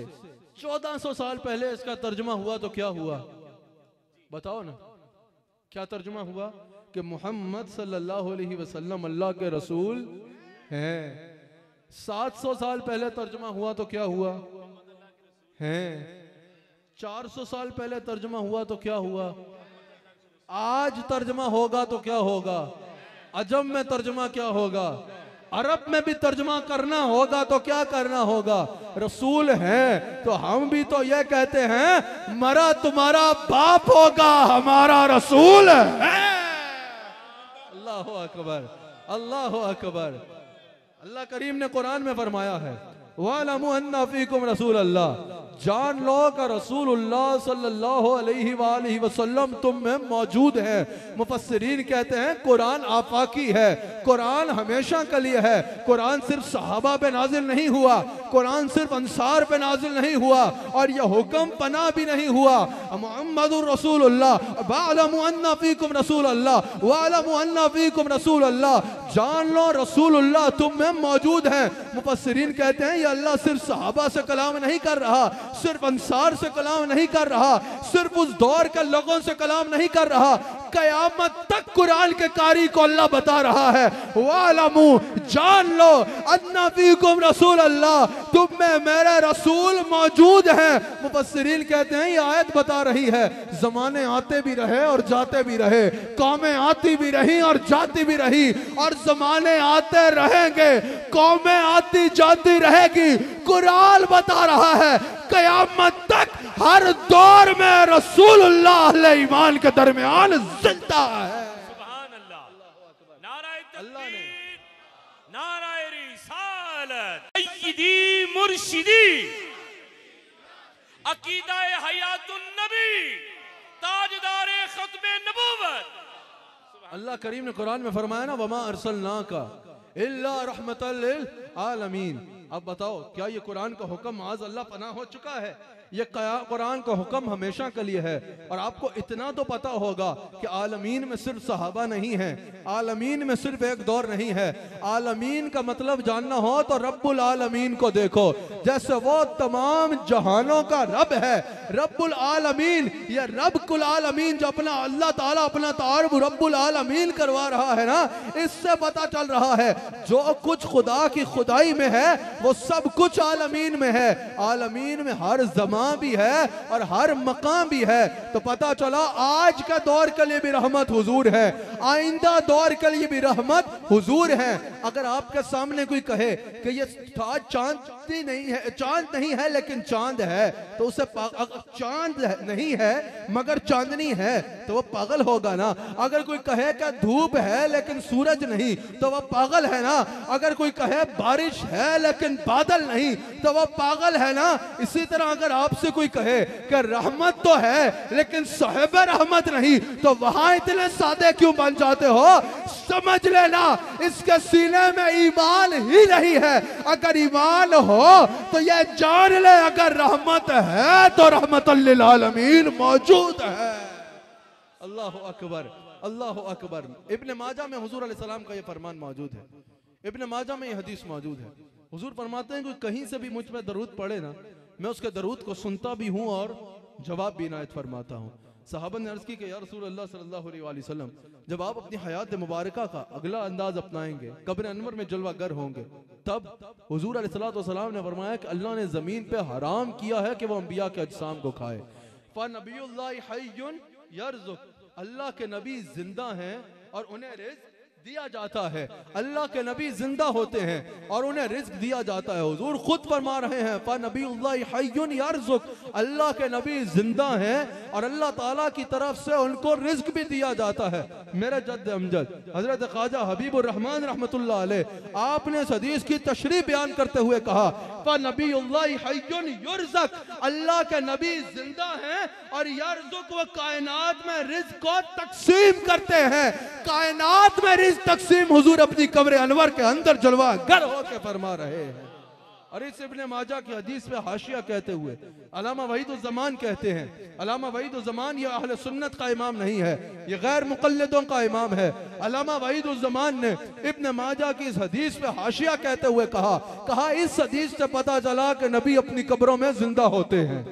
1400 साल पहले इसका तर्जुमा हुआ तो क्या हुआ, बताओ ना, क्या तर्जुमा हुआ कि मोहम्मद सल्लल्लाहु अलैहि वसल्लम अल्लाह के रसूल हैं। 700 साल पहले तर्जुमा हुआ तो क्या हुआ हैं। 400 साल पहले तर्जुमा हुआ तो क्या हुआ, आज तर्जुमा होगा तो क्या होगा, अजम में तर्जुमा क्या होगा, अरब में भी तर्जुमा करना होगा तो क्या करना होगा। रसूल हैं तो हम भी तो ये कहते हैं मरा तुम्हारा बाप होगा हमारा रसूल है। अल्लाह अकबर, अल्लाह अकबर। अल्लाह करीम ने कुरान में फरमाया है वालमु अन्ना फीकुम रसूल अल्लाह, जान लो का रसूलुल्लाह सल्लल्लाहु अलैहि वसल्लम तुम में मौजूद है। मुफस्सिरीन कहते हैं कुरान आफाकी है, कुरान हमेशा के लिए है। कुरान सिर्फ सहाबा पे नाजिल नहीं हुआ, कुरान सिर्फ अंसार पे नाजिल नहीं हुआ और यह हुक्म पना भी नहीं हुआ। मुहम्मदुर रसूलुल्लाह वालमु अन्ना फीकुम रसूल अल्लाह, वालमु अन्ना फीकुम रसूल अल्लाह, जान लो रसूलुल्लाह तुम में मौजूद है। मुफस्सिरीन कहते हैं ये अल्लाह सिर्फ सहाबा से कलाम नहीं कर रहा, सिर्फ अंसार से कलाम नहीं कर रहा, सिर्फ उस दौर के लोगों से कलाम नहीं कर रहा, कयामत तक कुरान के कारी को अल्लाह बता रहा है, वालमू, जान लो, अन्ना फीकुम रसूल अल्लाह, तुम में मेरे रसूल मौजूद हैं। मुफस्सिरीन कहते हैं ये आयत बता रही है जमाने आते भी रहे और जाते भी रहे, कौमें आती भी रही और जाती भी रही, और जमाने आते रहेंगे, कौमें आती जाती रहेगी। कुरान बता रहा है कयामत तक हर दौर में रसूलुल्लाह अहले ईमान के दरमियान जिंदा है। सुभान अल्लाह, नाराए तकबीर, नाराए रिसालत, सय्यदी मुर्शिदी, अकीदाए हयातुन नबी, ताजदारे खत्मे नबूवत। अल्लाह करीम ने कुरान में फरमाया ना, वमा अरसलनाका इल्ला रहमतल लिल आलमीन। अब बताओ क्या ये कुरान का हुक्म आज अल्लाह पनाह हो चुका है? ये कुरान का हुक्म हमेशा के लिए है। और आपको इतना तो पता होगा कि आलमीन में सिर्फ सहाबा नहीं है, आलमीन में सिर्फ एक दौर नहीं है। आलमीन का मतलब जानना हो तो रब्बुल आलमीन को देखो, जैसे वो तमाम जहानों का रब है, रब्बुल आलमीन, ये रब्बुल आलमीन जो अपना अल्लाह ताला अपना तारुफ रब्बुल आलमीन करवा रहा है ना, इससे पता चल रहा है जो कुछ खुदा की खुदाई में है वो सब कुछ आलमीन में है। आलमीन में हर ज़मान भी है और हर मकाम भी है। तो पता चला आज का दौर के लिए भी रहमत हुजूर है, आइंदा दौर के लिए भी रहमत हुजूर है। अगर आपके सामने कोई कहे कि ये चांद नहीं है, चांद नहीं है लेकिन चांद है, तो उसे चांद नहीं है मगर चांदनी है तो वो पागल होगा ना। अगर कोई कहे कि धूप है लेकिन सूरज नहीं तो वह पागल है ना। अगर कोई कहे बारिश है लेकिन बादल नहीं तो वह पागल है ना। इसी तरह अगर आपसे कोई कहे कि रहमत तो है लेकिन साहिब रहमत नहीं तो वहां इतने सादे क्यों बन जाते हो? समझ लेना इसके सीने में ईमान ही नहीं है। अगर ईमान हो तो यह जान ले अगर रहमत है तो रहमतुल लिल आलमीन मौजूद है। अल्लाह अकबर, अल्लाह अकबर। इब्न माजा में हुजूर अलैहि सलाम का यह फरमान मौजूद है, इब्न माजा में यह हदीस मौजूद है। हुजूर फरमाते हैं कोई कहीं से भी मुझ पर दरूद पढ़े ना, मैं उसके दरूद को सुनता भी हूँ और जवाब भी इनायत फरमाता हूँ। सहाबा ने अर्ज की कि या रसूल अल्लाह सल्लल्लाहु अलैहि वसल्लम, जब आप अपनी हयात मुबारका का अगला अंदाज अपनाएंगे, कब्र अनवर में जलवागर होंगे, तब हुजूर अलैहिस्सलातु वस्सलाम ने फरमाया कि अल्लाह ने जमीन पे हराम किया है कि वो अंबिया के अजसाम को खाए। फ़नबियुल्लाहि हय्युन यरज़ुक़, अल्लाह के नबी जिंदा हैं और उन्हें रिज़्क़ दिया जाता है। अल्लाह के नबी जिंदा होते हैं और उन्हें रिज़्क़ दिया जाता है। हुजूर खुद फरमा रहे हैं फ़नबियुल्लाहि हय्युन यरज़ुक़, अल्लाह के नबी जिंदा हैं और अल्लाह ताला की तरफ से उनको रिज़्क़ भी दिया जाता है। मेरे जद्द अमजद हजरत ख्वाजा हबीबुर रहमान रहमतुल्लाह अलैह, आपने इस हदीस की तशरीह बयान करते हुए कहा फ़नबियुल्लाहि हय्युन युरज़क़, अल्लाह के नबी जिंदा हैं और यरज़ुक़, वो कायनात में रिज़्क़ को तकसीम करते हैं। कायनात में रिज़्क़ तकसीम हुजूर अपनी कब्र अनवर के अंदर जलवा गर होकर फरमा रहे हैं। और इस इब्ने माजा की हदीस पे हाशिया कहते हुए अल्लामा वहीदुज़्ज़मान कहते हैं, अल्लामा वहीदुज़्ज़मान ये अहले सुन्नत का इमाम नहीं है, ये गैर मुक़ल्लिदों का इमाम है। अल्लामा वहीदुज़्ज़मान ने इब्ने माजा की इस हदीस पे हाशिया कहते हुए कहा इस हदीस से पता चला कि नबी अपनी कब्रों में जिंदा होते हैं।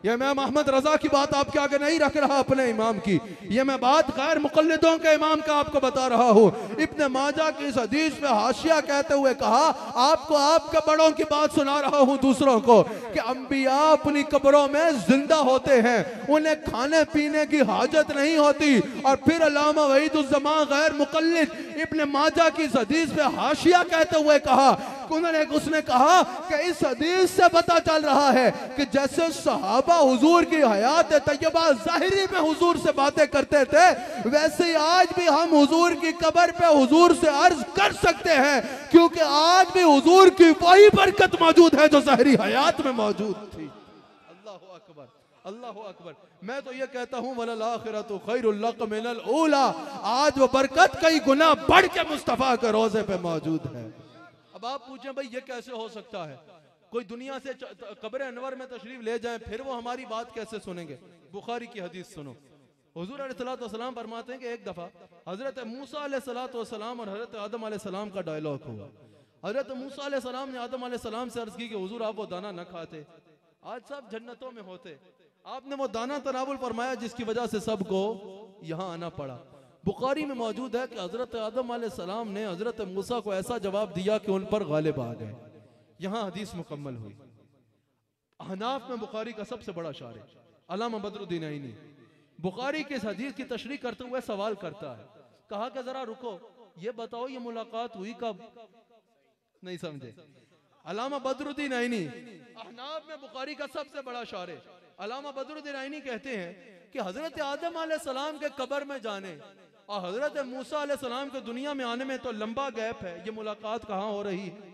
ये इमाम अहमद रजा की बात आपके आगे नहीं रख रहा अपने इमाम की, ये मैं बात गैर मुक़ल्लिदों के इमाम का आपको बता रहा हूँ। इब्ने माजा की इस हदीस पे हाशिया कहते हुए कहा आपको आपके बड़ों की बात सुना रहा हूँ दूसरों को कि अंबिया अपनी कब्रों में जिंदा होते हैं, उन्हें खाने पीने की हाजत नहीं होती। और फिर अल्लामा वहीदुज़्ज़मान गैर मुक़ल्लिद इब्ने माजा की इस हदीस पे हाशिया कहते हुए कहा, उसने कहा कि इस हदीस से पता चल रहा है कि जैसे सहाबा हुजूर की हयात तैयबा ज़ाहिरी में हुजूर से बातें करते थे, वैसे ही आज भी हम हुजूर की कब्र पे हुजूर से अर्ज कर सकते हैं, क्योंकि आज भी हुजूर की वही बरकत मौजूद है जो ज़ाहिरी हयात में मौजूद थी। अल्लाहु अकबर, अल्लाहु अकबर। मैं तो ये कहता हूँ वलल आखिरतु खैरुल लक मिनल ऊला, आज वो बरकत कई गुना बढ़ के मुस्तफ़ा के रोज़े पे मौजूद है। अब आप पूछें भाई ये कैसे हो सकता है? कोई दुनिया से कब्र अनवर में तशरीफ ले जाए फिर वो हमारी बात कैसे सुनेंगे? बुखारी की हदीस सुनो, हुजूर अलैहिस्सलातु वस्सलाम फरमाते हैं कि एक दफा हजरत मूसा अलैहिस्सलातु वस्सलाम और हजरत आदम अलैहिस्सलाम का डायलॉग हुआ। हजरत मूसा अलैहिस्सलाम ने आदम अलैहिस्सलाम से अर्ज की कि हुजूर आप वो दाना न खाते, आज सब जन्नतों में होते, आपने वो दाना तनावुल फरमाया जिसकी वजह से सबको यहाँ आना पड़ा। बुखारी में मौजूद है कि हजरत आदम अलैहिस्सलाम ने हजरत मूसा को ऐसा जवाब दिया कि उन पर गालिब आ गए। यहाँ हदीस मुकम्मल हुई। अहनाफ में बुखारी का सबसे बड़ा शायर अल्लामा बदरुद्दीन आईनी बुखारी के इस हदीस की तशरीह करते हुए सवाल करता है, कहा कि जरा रुको, ये बताओ ये मुलाकात हुई कब? नहीं समझे। अल्लामा बदरुद्दीन आईनी अहनाफ में बुखारी का सबसे बड़ा शायर अल्लामा बदरुद्दीन आईनी कहते हैं कि हजरत आदम अलैहिस्सलाम के कब्र में जाने और हजरत मूसा अलैहिस्सलाम के दुनिया में आने में तो लंबा गैप है। ये मुलाकात कहाँ हो रही है?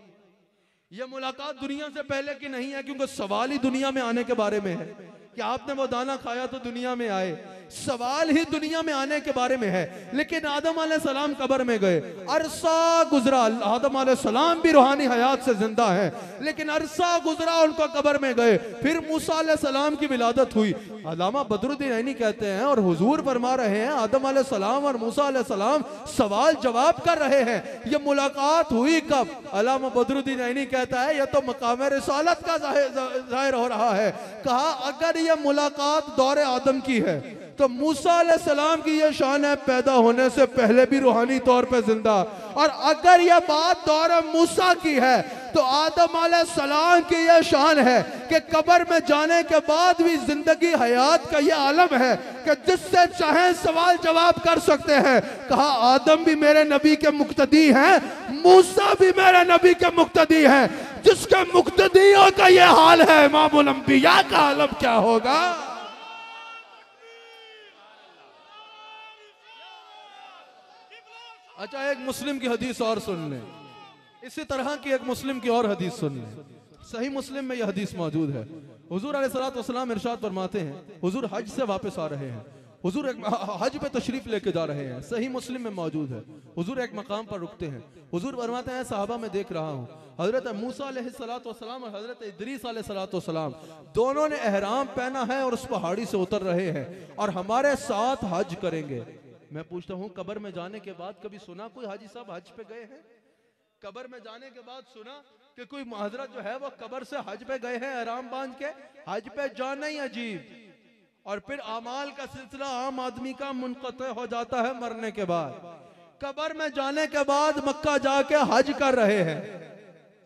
ये मुलाकात दुनिया से पहले की नहीं है, क्योंकि सवाल ही दुनिया में आने के बारे में है कि आपने वो दाना खाया तो दुनिया में आए। सवाल ही दुनिया में आने के बारे में है। लेकिन आदम अलैहिस्सलाम कब्र में गए, अरसा गुजरा। आदम अलैहिस्सलाम भी रूहानी हयात से जिंदा है, लेकिन अरसा गुजरा उनको कब्र में गए। फिर मूसा अलैहिस्सलाम की विलादत हुई। अल्लामा बदरुद्दीन आईनी कहते हैं और हुजूर फरमा रहे हैं आदम अलैहिस्सलाम और मूसा अलैहिस्सलाम सवाल जवाब कर रहे हैं, ये मुलाकात हुई कब? अल्लामा बदरुद्दीन आईनी कहता है यह तो मकाम रिसालत का जाहिर हो रहा है। कहा अगर ये मुलाकात दौरे आदम की है तो मूसा अलैहिस्सलाम की यह शान है पैदा होने से पहले भी रूहानी तौर पे जिंदा, और अगर यह बात दौरे मूसा की है तो आदम अलैहिस्सलाम की यह शान है कि कब्र में जाने के बाद भी जिंदगी हयात का यह आलम है कि जिससे चाहे सवाल जवाब कर सकते हैं। कहा आदम भी मेरे नबी के मुक्तदी हैं, मूसा भी मेरे नबी के मुक्तदी हैं। जिसके मुक्तदियों का यह हाल है, इमामुल अंबिया का आलम क्या होगा? अच्छा, एक मुस्लिम की हदीस और सुन लें। इसी तरह की एक मुस्लिम की और हदीस सुन लें। सही मुस्लिम में यह हदीस मौजूद है। हुजूर अलैहिस्सलातु वस्सलाम इरशाद फरमाते हैं, हुजूर हज से वापस आ रहे हैं, हुजूर एक हज पे तशरीफ लेके जा रहे हैं। सही मुस्लिम में मौजूद है। हुजूर एक मकाम पर रुकते हैं। हुजूर फरमाते हैं सहाबा में देख रहा हूँ हजरत मूसा अलैहिस्सलातु वस्सलाम और हजरत इदरीस अलैहिस्सलातु वस्सलाम दोनों ने एहराम पहना है और उस पहाड़ी से उतर रहे हैं और हमारे साथ हज करेंगे। मैं पूछता हूँ कब्र में जाने के बाद कभी सुना कोई हाजी साहब हज पे गए हैं? कब्र में जाने के बाद सुना कि कोई हजरत जो है वो कब्र से हज पे गए हैं एहराम बांध के? हज पे जाना ही अजीब। और फिर अमाल का सिलसिला आम आदमी का मुनक़ते हो जाता है मरने के बाद। कब्र में जाने के बाद मक्का जाके हज कर रहे हैं।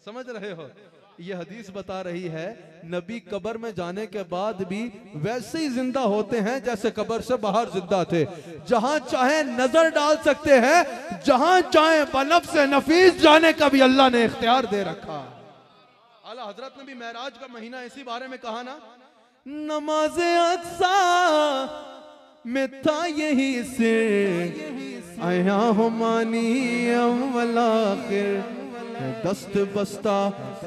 समझ रहे हो? ये हदीस बता रही है नबी कब्र में जाने के बाद भी वैसे ही जिंदा होते हैं जैसे कब्र से बाहर जिंदा थे। जहां चाहे नजर डाल सकते हैं, जहां चाहे बनफ से नफीस जाने का भी अल्लाह ने इख्तियार दे रखा। आला हजरत ने भी महराज का महीना इसी बारे में कहा ना, नमाज अक्सा में था यही से आया हो मानी अव्वल आखिर, दस्त बस्ता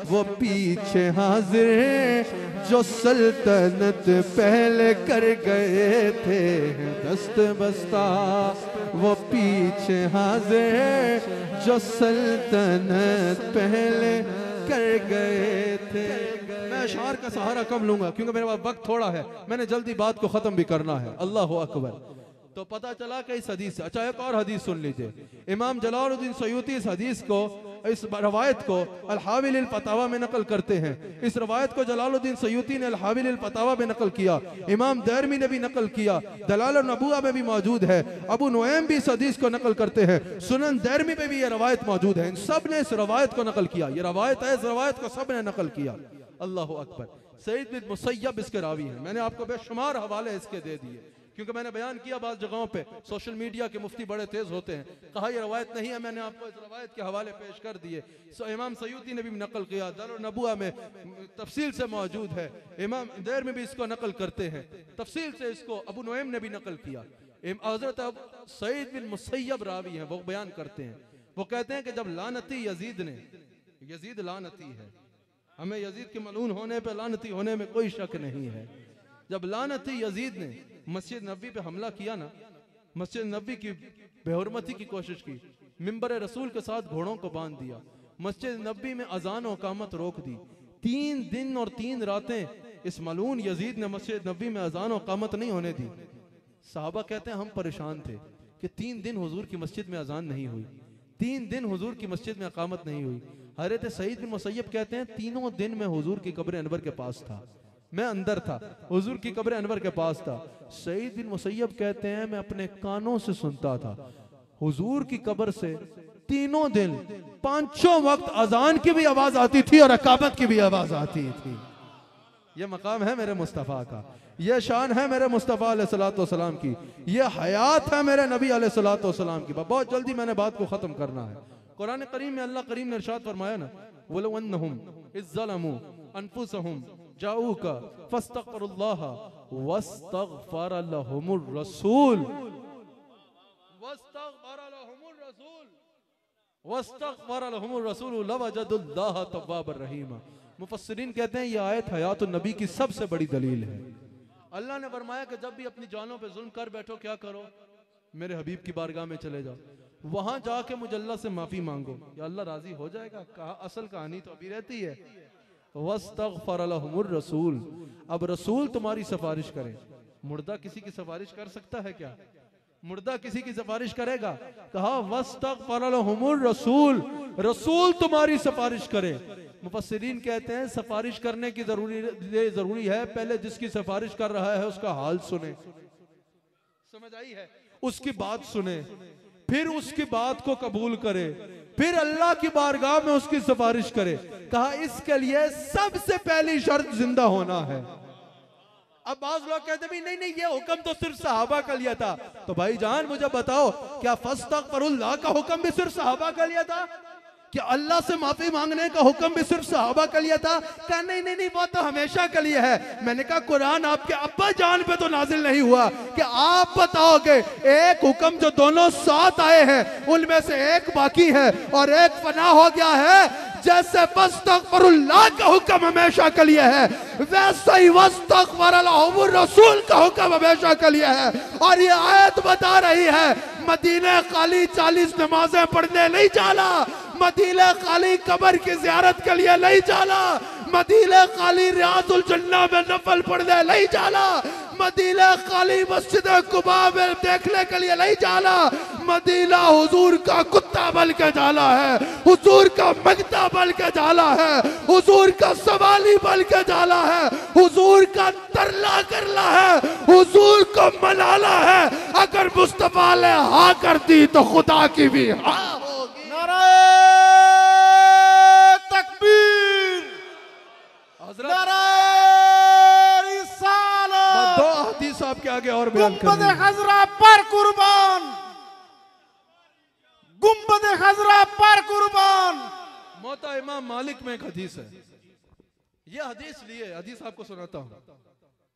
वो पीछे हाजिर जो सल्तनत पहले कर गए थे। दस्त बस्ता वो पीछे हाजिर जो सल्तनत पहले कर गए थे। मैं अशआर का सहारा कम लूंगा क्योंकि मेरे पास वक्त थोड़ा है, मैंने जल्दी बात को खत्म भी करना है। अल्लाह अकबर। तो पता चला कि इस हदीस से, अच्छा एक और हदीस सुन लीजिए। इमाम जलालुद्दीन सयूती इस हदीस को, इस रवायत को अल-हाविल अल-फतावा में नकल करते हैं। इस रवायत को जलालुद्दीन सयूती ने अल-हाविल अल-फतावा में नकल किया। इमाम दैरमी ने भी नकल किया। दलाल नबुआ में भी मौजूद है। अबू नुएम भी इस हदीस को नकल करते हैं। सुनन दैरमी में भी ये रवायत मौजूद है। इन सब ने इस रवायत को नकल किया। ये रवायत है, इस रवायत को सब ने नकल किया। अल्लाह अकबर। सईद बिन मुसय्यब इसके रावी हैं। मैंने आपको बेशुमार हवाले इसके दे दिए क्योंकि मैंने बयान किया बात जगहों पे सोशल मीडिया के मुफ्ती बड़े तेज होते हैं, कहा ये रवायत नहीं है, मैंने आपको इस रवायत के हवाले पेश कर दिए। इमाम सयूती ने भी नकल किया, दलाल नबुआ में तफसील से मौजूद है। इमाम देर में भी इसको नकल करते हैं तफसील से, इसको अबू नुएम ने भी नकल किया। हजरत सईद बिन मुसय्यब रावी हैं, वो बयान करते हैं, वो कहते हैं कि जब लानती यजीद ने, यजीद लानती है, हमें यजीद के मलून होने पर लानती होने में कोई शक नहीं है। जब लानती यजीद ने मस्जिद नबी पे हमला किया ना, मस्जिद नबी की बेहुरमती की कोशिश की, मिंबर रसूल के साथ घोड़ों को बांध दिया, मस्जिद नबी में अजान और कामत रोक दी। 3 दिन और 3 रातें इस मलून यजीद ने मस्जिद नबी में अजान और कामत नहीं होने दी। साहबा कहते हैं हम परेशान थे कि 3 दिन हुजूर की मस्जिद में अजान नहीं हुई, 3 दिन हुजूर की मस्जिद में अकामत नहीं हुई। हजरत सईद बिन मुसय्यब कहते हैं 3 दिन में हुजूर की कब्र अनवर के पास था। मैं अंदर था, हुजूर की कब्र अनवर के पास था। सईद बिन मुसैयब कहते हैं मैं अपने कानों से सुनता था हुजूर की कब्र से तीनों दिन पांचों वक्त अजान की भी आवाज आती थी और अकामत की भी आवाज आती थी। ये मकाम है मेरे मुस्तफ़ा का, ये शान है मेरे मुस्तफ़ा अलैहिस्सलाम की, ये हयात है मेरे नबी अलैहिस्सलाम की। बहुत जल्दी मैंने बात को खत्म करना है। कुरान करीम में अल्लाह करीम ने इरशाद फरमाया ना, वलो अन्नहुम इज़्ज़लमू अनफुसहुम जाऊका फस्तगफिरुल्लाह वस्तगफर लहुमुर रसूल वस्तगफर लहुमुर रसूल लवजदुल्लाह तव्वाबर रहीमा। मुफस्सिरीन कहते हैं ये आयत हयातुन नबी की सबसे बड़ी दलील है। अल्लाह ने फरमाया कि जब भी अपनी जानों पे जुल्म कर बैठो क्या करो, मेरे हबीब की बारगाह में चले जाओ, वहां जाके मुझे अल्लाह से माफी मांगो, या अल्लाह राजी हो जाएगा। कहा असल कहानी तो अभी रहती है, वस्तगफर लहुमुर रसूल। अब रसूल तुम्हारी सिफारिश करे। मुर्दा किसी की सिफारिश कर सकता है क्या? मुर्दा किसी की सिफारिश करेगा? कहा वस्तगफर लहुमुर रसूल, रसूल तुम्हारी सिफारिश करे। मुफस्सिरीन कहते हैं सिफारिश करने की जरूरी है, पहले जिसकी सिफारिश कर रहा है उसका हाल सुने, समझ आई है, उसकी बात सुने, फिर उसकी बात को कबूल करे, फिर अल्लाह की बारगाह में उसकी सिफारिश करे। कहा इसके लिए सबसे पहली शर्त जिंदा होना है। अब बाज़ लोग कहते भी नहीं नहीं ये हुक्म तो सिर्फ सहाबा का लिया था। तो भाईजान मुझे बताओ, क्या फस्तगफिरुल्लाह का हुक्म भी सिर्फ सहाबा का लिया था? क्या अल्लाह से माफी मांगने का हुक्म भी सिर्फ सहाबा का लिया था? कहा नहीं नहीं नहीं वो तो हमेशा के लिए है। मैंने कहा कुरान आपके अब्बा जान पे तो नाजिल नहीं हुआ कि आप बताओगे एक हुक्म जो दोनों साथ आए हैं उनमें से एक बाकी है और एक फना हो गया है। जैसे वस्तगफिरुल्लाह का हुक्म हमेशा के लिए है, वैसे ही वस्तगफर लहुमुर रसूल का हुक्म हमेशा के लिए है। और ये आयत बता रही है मदीने खाली 40 नमाजें पढ़ने नहीं जाला, मदीने खाली कब्र की ज़ियारत के लिए नहीं जाला, मदीने खाली रियाजुल जन्नह में नफल पढ़ने नहीं जाला, मदीना खाली मस्जिद कुबा में देखने के लिए नहीं जाला, मदीना हुजूर का कुत्ता बन के जाला है, हुजूर का मंगता बन के जाला है, हुजूर का सवाली बन के जाला है, हुजूर का तरला करला है, हुजूर को मनाना है। अगर मुस्तफा ने हाँ कर दी तो खुदा की भी हाँ होगी। नारे तकबीर, नारे दो हदीस आपके आगे और बयान गुंबद खजरा पर कुर्बान, गुंबद खजरा पर कुर्बान। मोता इमाम मालिक में एक हदीस है, ये हदीस लिए हदीस आपको सुनाता हूँ।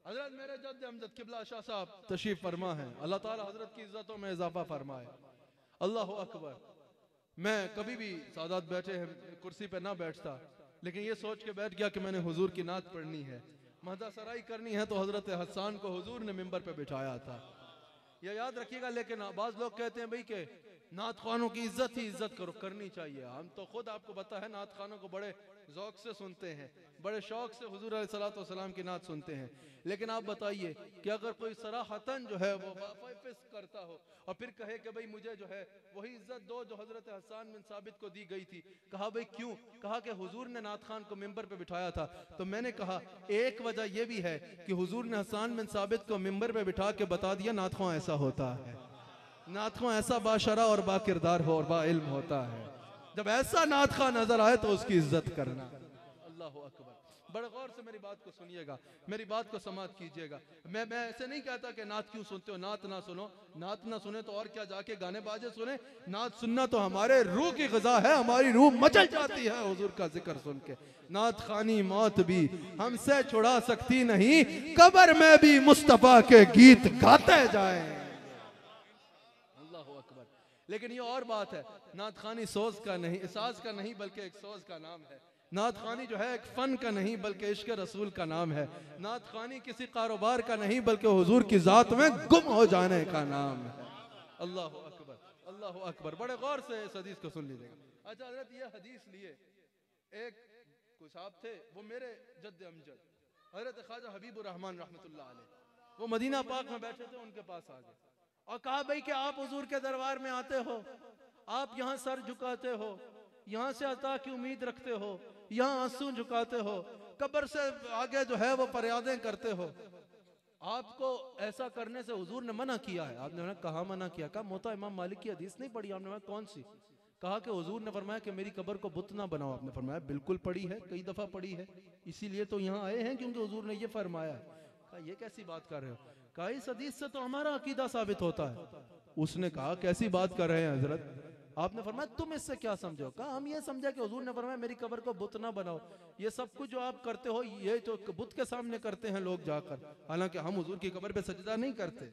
हजरत मेरे जद्द अमजद किबला शाह साहब तशरीफ फरमा है, अल्लाह ताला हजरत की इज्जतों में इजाफा फरमाए। अल्लाह अकबर। मैं कभी भी सादात बैठे हैं कुर्सी पे ना बैठता, लेकिन ये सोच के बैठ गया कि मैंने हुजूर की नात पढ़नी है, महदा सराई करनी है, तो हजरत हसन को हुजूर ने मिंबर पे बिठाया था। ये याद रखिएगा। लेकिन बाज़ लोग कहते हैं भाई के नात खानों की इज्जत ही इज्जत करनी चाहिए। हम तो खुद आपको पता है नात खानों को बड़े ज़ौक़ से सुनते हैं, बड़े शौक़ से हुजूर अलैहिस्सलाम की नात सुनते हैं। लेकिन आप बताइए कि अगर कोई सराहतन जो है वो वाक़िफ़ करता हो और फिर कहे कि भाई मुझे जो है वही इज्जत दो जो हजरत हसन बिन साबित को दी गई थी। कहा भाई क्यों? कहा कि हुजूर ने नात खान को मिंबर पे बिठाया था। तो मैंने कहा एक वजह यह भी है कि हुजूर ने हसन बिन साबित को मिंबर पे बिठा के बता दिया नात खां ऐसा होता है, नात खां ऐसा बाशरा और बाकिरदार हो और बा इल्म होता है। जब ऐसा नात खां नजर आए तो उसकी इज्जत करना। अल्लाह अकबर। बड़े गौर से मेरी बात को सुनिएगा, मेरी बात को समाप्त कीजिएगा। मैं ऐसे नहीं कहता कि नात क्यों सुनते हो, नात ना सुनो, नात ना सुने तो और क्या जाके गाने बाजे सुने। नात सुनना तो हमारे रूह की ग़िज़ा है, हमारी रूह मचल जाती है हुजूर का जिक्र सुन के। नात खानी मौत भी हमसे छुड़ा सकती नहीं, कब्र में भी मुस्तफ़ा के गीत गाते जाए। अल्लाह अकबर। लेकिन ये और बात है, नात खानी सोज का नहीं, एहसास का नहीं, बल्कि एक सोज का नाम है। नात खानी जो है एक फन का नहीं बल्कि इश्क रसूल का नाम है। नात खानी किसी कारोबार का नहीं बल्कि हुजूर की जात में गुम हो जाने का नाम है। अल्लाह अकबर, अल्लाह अकबर। बड़े गौर से इस हदीस को सुन लीजिएगा। अच्छा हजरत ये हदीस लिए एक कोई साहब थे, वो मेरे जद्द अमजद हजरत ख्वाजा हबीबुर रहमान रहमतुल्लाह अलैह, वो मदीना पाक में बैठे थे, उनके पास आ गए और कहा भाई कि आप हुजूर के दरबार में आते हो, आप यहाँ सर झुकाते हो, यहाँ से अता की उम्मीद रखते हो, यहाँ आंसू झुकाते हो, कब्र से आगे जो है वो फरियादें करते हो। आपको ऐसा करने से हुजूर ने मना किया है। आपने कहा मना किया? कहा मोता इमाम मालिक की हदीस नहीं पढ़ी? आपने कौन सी? कहा कि हुजूर ने फरमाया कि मेरी कब्र को बुत ना बनाओ। आपने फरमाया बिल्कुल पढ़ी है, कई दफा पढ़ी है, इसीलिए तो यहाँ आए हैं क्योंकि हुजूर ने ये फरमाया है। कहा ये कैसी बात कर रहे हो? कहा इस हदीस से तो हमारा अकीदा साबित होता है। उसने कहा कैसी बात कर रहे हैं हजरत? आपने फरमाया तुम इससे क्या समझो? कहा हम ये समझा कि हुजूर ने फरमाया मेरी कब्र को बुत ना बनाओ। ये सब कुछ जो आप करते हो ये तो बुत के सामने करते हैं लोग जाकर, हालांकि हम हुजूर की कब्र पे सजदा नहीं करते,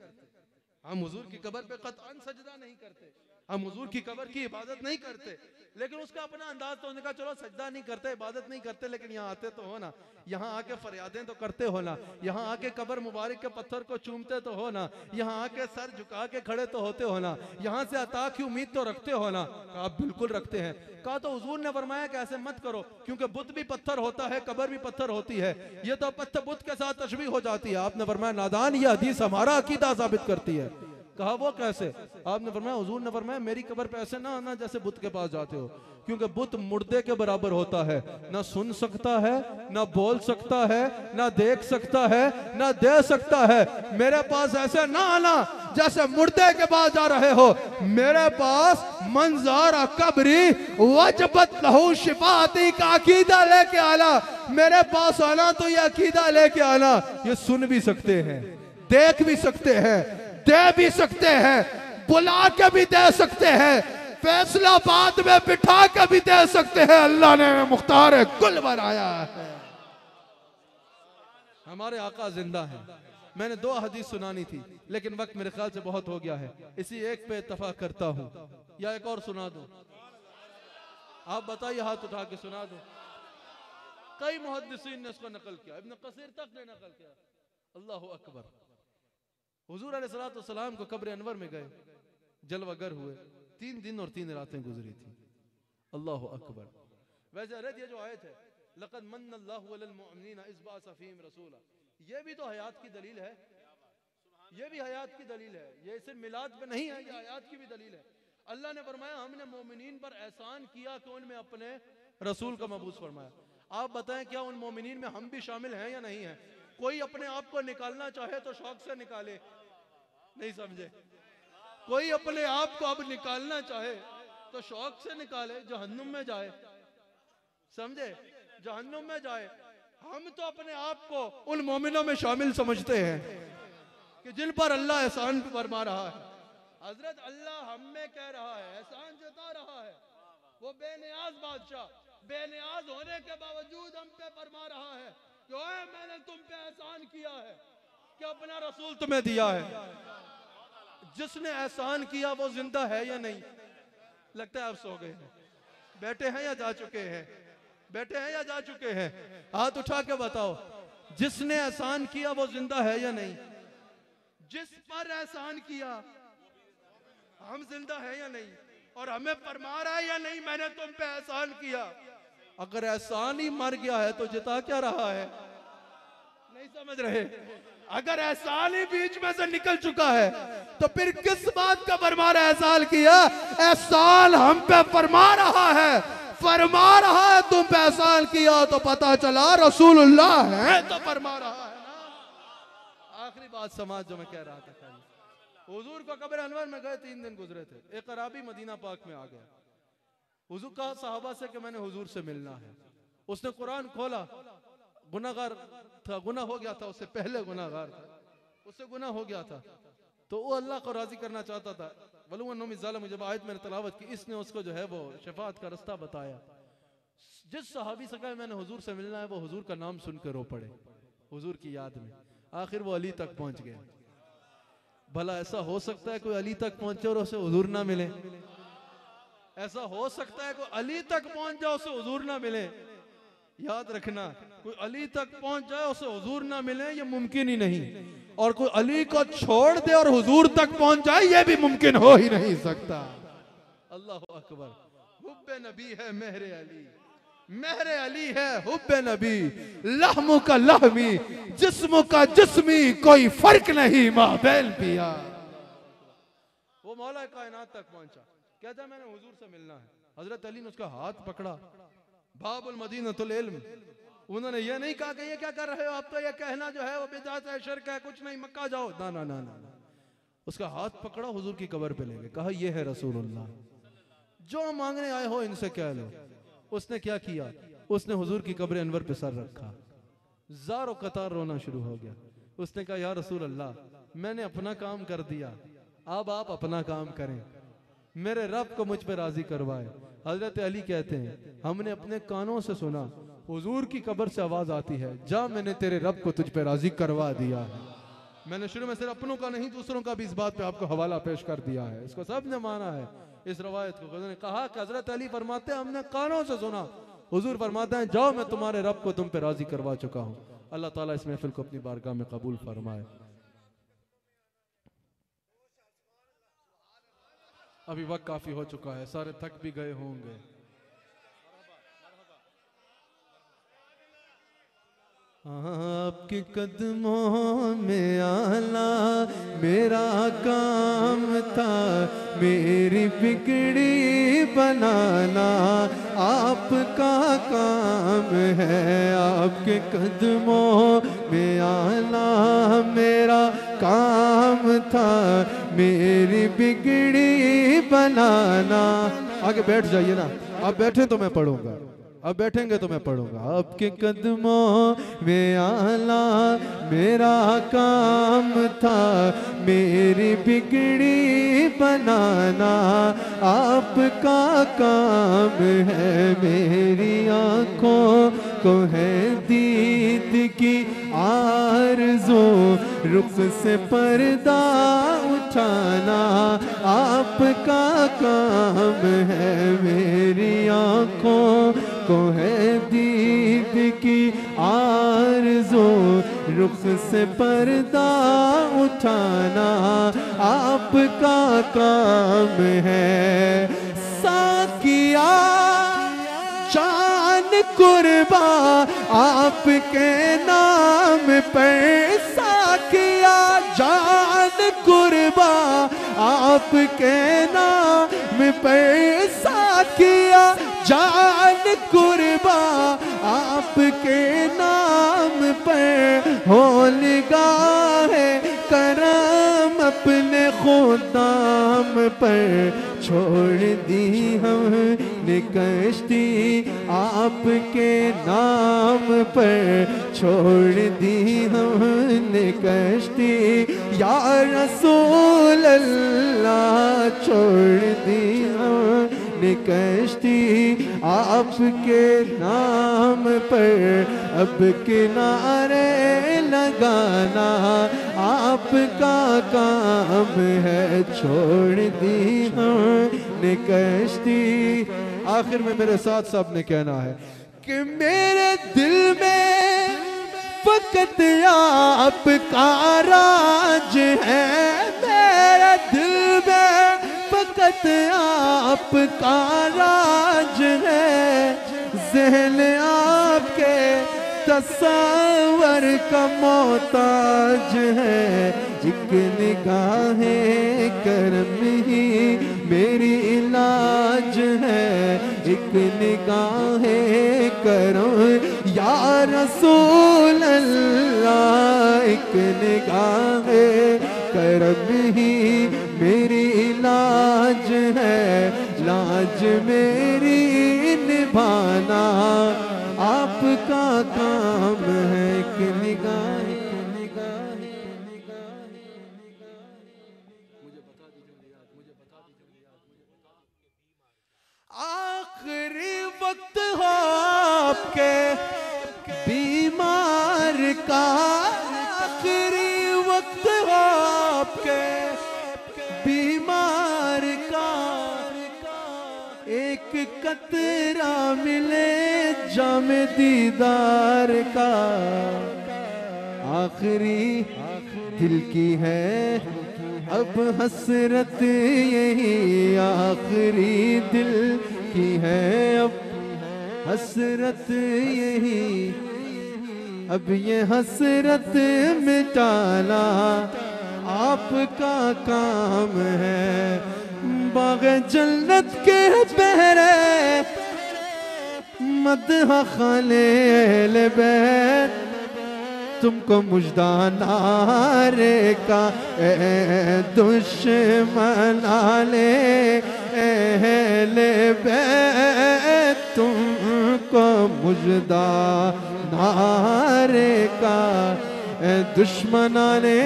हम हुजूर की कब्र पे कतअन सजदा नहीं करते, हम हुजूर की कब्र की इबादत नहीं करते। लेकिन उसका अपना अंदाज तो उन्होंने कहा चलो सजदा नहीं करते, इबादत नहीं करते, लेकिन यहाँ आते तो हो ना, यहाँ आके फरियादें तो करते हो ना, यहाँ आके कब्र मुबारक के पत्थर को चूमते तो हो ना, यहाँ आके सर झुका के खड़े तो होते हो ना, यहाँ से अता की उम्मीद तो रखते हो ना? कहा आप बिल्कुल रखते हैं। कहा तो हुजूर ने फरमाया कि ऐसे मत करो, क्योंकि बुत भी पत्थर होता है, कब्र भी पत्थर होती है, ये तो पत्थर बुत के साथ तशबीह हो जाती है। आपने फरमाया नादान, ये हदीस हमारा अकीदा साबित करती है। कहा वो कैसे? आपने फरमाया हुजूर ने फरमाया मेरी कब्र पे ऐसे ना आना जैसे बुत के पास जाते हो, क्योंकि बुत मुर्दे के बराबर होता है, ना सुन सकता है, ना बोल सकता है, ना देख सकता है, ना दे सकता है। मेरे पास ऐसे ना आना जैसे मुर्दे के पास जा रहे हो। मेरे पास मंज़ारा कब्री वजबत लहू शिफाती का अकीदा लेके आना। मेरे पास आना तो ये अकीदा लेके आना, ये सुन भी सकते हैं, देख भी सकते हैं, दे भी सकते हैं, बुला के भी दे सकते हैं, फैसलाबाद में बिठा के भी दे सकते हैं। अल्लाह ने मुख्तार कुल बनाया है। हमारे आका जिंदा हैं। मैंने 2 हदीस सुनानी थी लेकिन वक्त मेरे ख्याल से बहुत हो गया है, इसी एक पे इत्तफाक करता हूं या एक और सुना दूं? आप बताइए, हाथ उठा के सुना दूं? कई मुहद्दिसीन ने इसको नकल किया, इब्न कसीर तक ने नकल किया। अल्लाह अकबर। हुजूर अलैहिस्सलाम को कब्र अनवर में गए, जलवागर हुए, 3 दिन और 3 रातें गुजरी थी। अल्लाह अकबर। वैसे अरे ये जो आयत है लक़द मन्नल्लाहु अलल मुअमिनीना इज़ बअसा फ़ीहिम रसूला, ये भी तो हयात की दलील है, ये भी हयात की दलील है, ये सिर्फ मिलाद पे नहीं है, ये हयात की भी दलील है। अल्लाह ने फरमाया हमने मोमिनीन पर एहसान किया कि उनमें अपने रसूल का मबूस फरमाया। आप बताएं क्या उन मोमिनीन में हम भी शामिल हैं या नहीं है? कोई अपने आप को निकालना चाहे तो शौक से निकाले, नहीं समझे? कोई अपने आप को अब निकालना चाहे तो शौक से निकाले, जहन्नुम में जाए, समझे? जहन्नुम में जाए। हम तो अपने आप को उन मोमिनों में शामिल समझते हैं कि जिन पर अल्लाह एहसान फरमा रहा है। हजरत अल्लाह हम में कह रहा है, एहसान जता रहा है, वो बेनियाज बादशाह, बेनियाज होने के बावजूद हम पे फरमा रहा है कि ओए मैंने तुम पे एहसान किया है कि अपना रसूल तुम्हें दिया है। जिसने एहसान किया वो जिंदा है या नहीं? लगता है आप सो गए हैं। बैठे हैं या जा चुके हैं? बैठे हैं या जा चुके हैं? हाथ उठा के बताओ, जिसने एहसान किया वो जिंदा है या नहीं? जिस पर एहसान किया हम जिंदा है या नहीं? और हमें फरमा रहा है या नहीं मैंने तुम पे एहसान किया? अगर एहसान ही मर गया है तो जिता क्या रहा है? नहीं समझ रहे? अगर एहसान ही बीच में से निकल चुका है तो फिर किस बात का फरमा रहा है? एहसान किया, एहसान हम पे फरमा रहा है, फरमा रहा है तुम पे एहसान किया, तो पता चला रसूलुल्लाह है तो फरमा रहा है ना। आखिरी बात समाज जो मैं कह रहा था, हुजूर को कब्र अनवर में गए, 3 दिन गुजरे थे, एक अराबी मदीना पाक में आ गया। हुजूर कहा सहाबा से कि मैंने हुजूर से मिलना है। उसने कुरान खोला, गुनाहगार था, गुनाह हो गया था, उससे पहले गुनाहगार था, उससे गुनाह हो गया था, तो वो अल्लाह को राजी करना चाहता था। जब आयत मैंने तलावत की, इसने उसको जो है वो शफाअत का रास्ता बताया। जिस सहाबी से कहा मैंने हुजूर से मिलना है, वो हुजूर का नाम सुनकर रो पड़े हुजूर की याद में। आखिर वो अली तक पहुंच गए। भला ऐसा हो सकता है कोई अली तक पहुंचे और उसे हुजूर ना मिले? ऐसा हो सकता है कोई अली तक पहुंच जाए उसे हुजूर ना मिले? याद रखना, कोई अली तक पहुंच जाए उसे हुजूर ना मिले ये मुमकिन ही नहीं, और कोई अली को छोड़ दे और हुजूर तक पहुंच जाए ये भी मुमकिन हो ही नहीं सकता। अल्लाह अकबर। हुब्बे नबी है मेहरे अली, मेहरे अली है हुब्बे नबी, लहमु का लहमी जिस्म का जिस्मी, कोई फर्क नहीं माबैन पिया। वो मौला कायनात तक पहुंचा, कहता मैंने हुजूर से मिलना है। हजरत अली ने उसका हाथ पकड़ा, बाबुल मदीनतुल इल्म, उन्होंने ये नहीं कहा कि ये क्या कर रहे हो आप, तो ये कहना जो है वो बिदअत है, शिर्क है, कुछ नहीं, मक्का जाओ। ना ना ना ना, उसका हाथ पकड़ा, हुजूर की कब्र पे ले गए, कहा ये है रसूलुल्लाह, जो मांगने आए हो इनसे कह लो। उसने क्या किया, उसने हुजूर की कब्र अनवर पे सर रखा, ज़ारो कतार रोना शुरू हो गया। उसने कहा या रसूल अल्लाह, मैंने अपना काम कर दिया, अब आप अपना काम करें, मेरे रब को मुझ पे राजी करवाए। हजरत अली कहते हैं हमने अपने कानों से सुना, हुजूर की कब्र से आवाज आती है, जा मैंने तेरे रब को तुझ पे राजी करवा दिया है। मैंने शुरू में सिर्फ अपनों का नहीं दूसरों का भी इस बात पे आपको हवाला पेश कर दिया है, इसको सब ने माना है इस रवायत को। उन्होंने कहा कि हजरत अली फरमाते हैं हमने कानों से सुना, हुजूर फरमाते हैं जाओ मैं तुम्हारे रब को तुम पे राजी करवा चुका हूँ। अल्लाह ताला इस महफिल को अपनी बारगाह में कबूल फरमाए। अभी वक्त काफी हो चुका है, सारे थक भी गए होंगे। आपके कदमों में आना मेरा काम था, मेरी बिगड़ी बनाना आपका काम है। आपके कदमों में आना मेरा काम था, मेरी बिगड़ी बनाना। आगे बैठ जाइए ना, आप बैठे तो मैं पढ़ूंगा, अब बैठेंगे तो मैं पढ़ूंगा। आपके कदमों में आना मेरा काम था, मेरी बिगड़ी बनाना आपका काम है। मेरी आंखों को है दीद की आरज़ू, रुख से पर्दा उठाना आपका काम है। मेरी आंखों को है दीद की आरज़ू, रुख से पर्दा उठाना आपका काम है। साकिया जान कुर्बा आपके नाम पर, साकिया जान कुर्बा आपके नाम पर, साकिया जान कुर्बा आपके नाम पर, हो निगाह करम अपने खुदाम पर। छोड़ दी हमने कश्ती आपके नाम पर, छोड़ दी हमने कश्ती या रसूल अल्लाह, छोड़ दी हमने कश्ती आपके नाम पर। अब किनारे लगाना आपका काम है, छोड़ दी हमने कश्ती। आखिर में मेरे साथ सब ने कहना है कि मेरे दिल में फकत आपका राज है, मेरे दिल में फकत आपका राज है। ज़हन आपके तस्वर का मोहताज है, एक निगाहे करम ही मेरी इलाज है, एक निगाहे करम या रसूल अल्लाह, एक निगाहे करम ही मेरी इलाज है। लाज मेरी निभाना आपका काम है, एक निगाह। आखिरी वक्त हो आपके बीमार का, आखिरी वक्त हो आपके बीमार का, एक कतरा मिले जामे दीदार का। आखिरी दिल की है अब हसरत यही, आखिरी दिल की है अब हसरत यही। अब ये हसरत मिटाना आपका काम है। बाग़ जन्नत के पहरे मदह खाने अहले बैत तुमको मुजदा नारे का, दुश्मनाने अहले बैत तुमको मुजदा नारे का, दुश्मनाने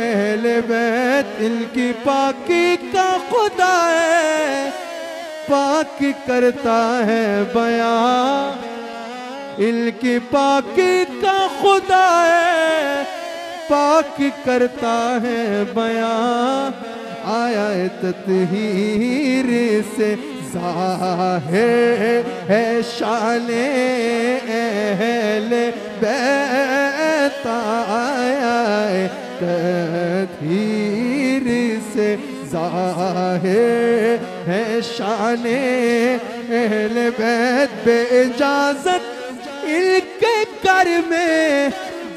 अहले बैत इनकी पाकी का खुदा है, पाक करता है बयां, इनकी पाकी का खुदा है, पाक करता है बयां, आया तत्हीर से ज़ाहिर है शाने अहले बैत, आया तत्हीर से ज़ाहिर है शाने अहले बैत, बेइजाज़त इनके घर में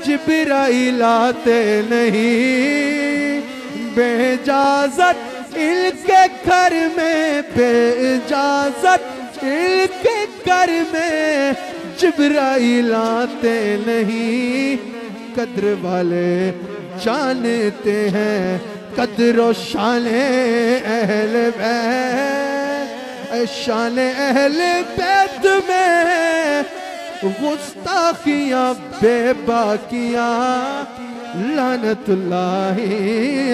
जिब्राइल आते नहीं, बेइजाज़त इनके घर में, बेइजाज़त इनके घर में जिब्राइल आते नहीं, कद्र वाले जानते हैं कद्र शाने अहले बैत, शाने अहले बैत में गुस्ताखियाँ बेबाकियाँ, लानतुल्लाहि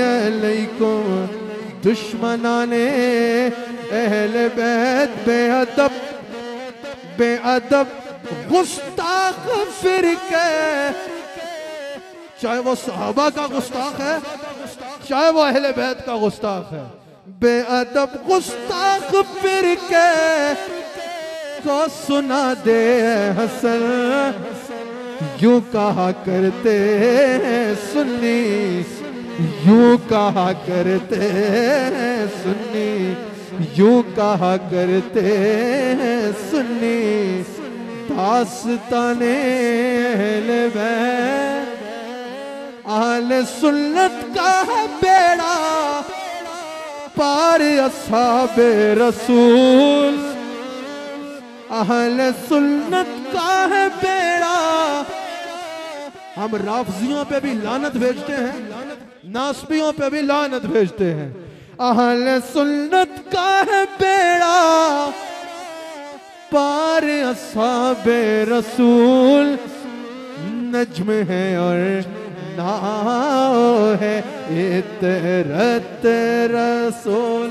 अलैकुम, दुश्मनाने अहले बैत बेअदब, बेअदब गुस्ताख फिरके, चाहे वो सहाबा का गुस्ताख है, चाहे वो अहले बैत का गुस्ताख है, बेअदब गुस्ताख फिरके को सुना दे हसन, यूं कहा करते हैं सुन्नी, यूं कहा करते हैं सुन्नी, यूं कहा करते हैं सुन्नी, दास्ताने अहले बैत अहले सुन्नत का है बेड़ा पार, अस्हाबे रसूल अहले सुन्नत का है बेड़ा। हम राफजियों पे भी लानत भेजते हैं, नासबियों पे भी लानत भेजते हैं। अहले सुन्नत का है बेड़ा पार, अस्हाबे रसूल नज्म है और नाव है इतरत रसूल।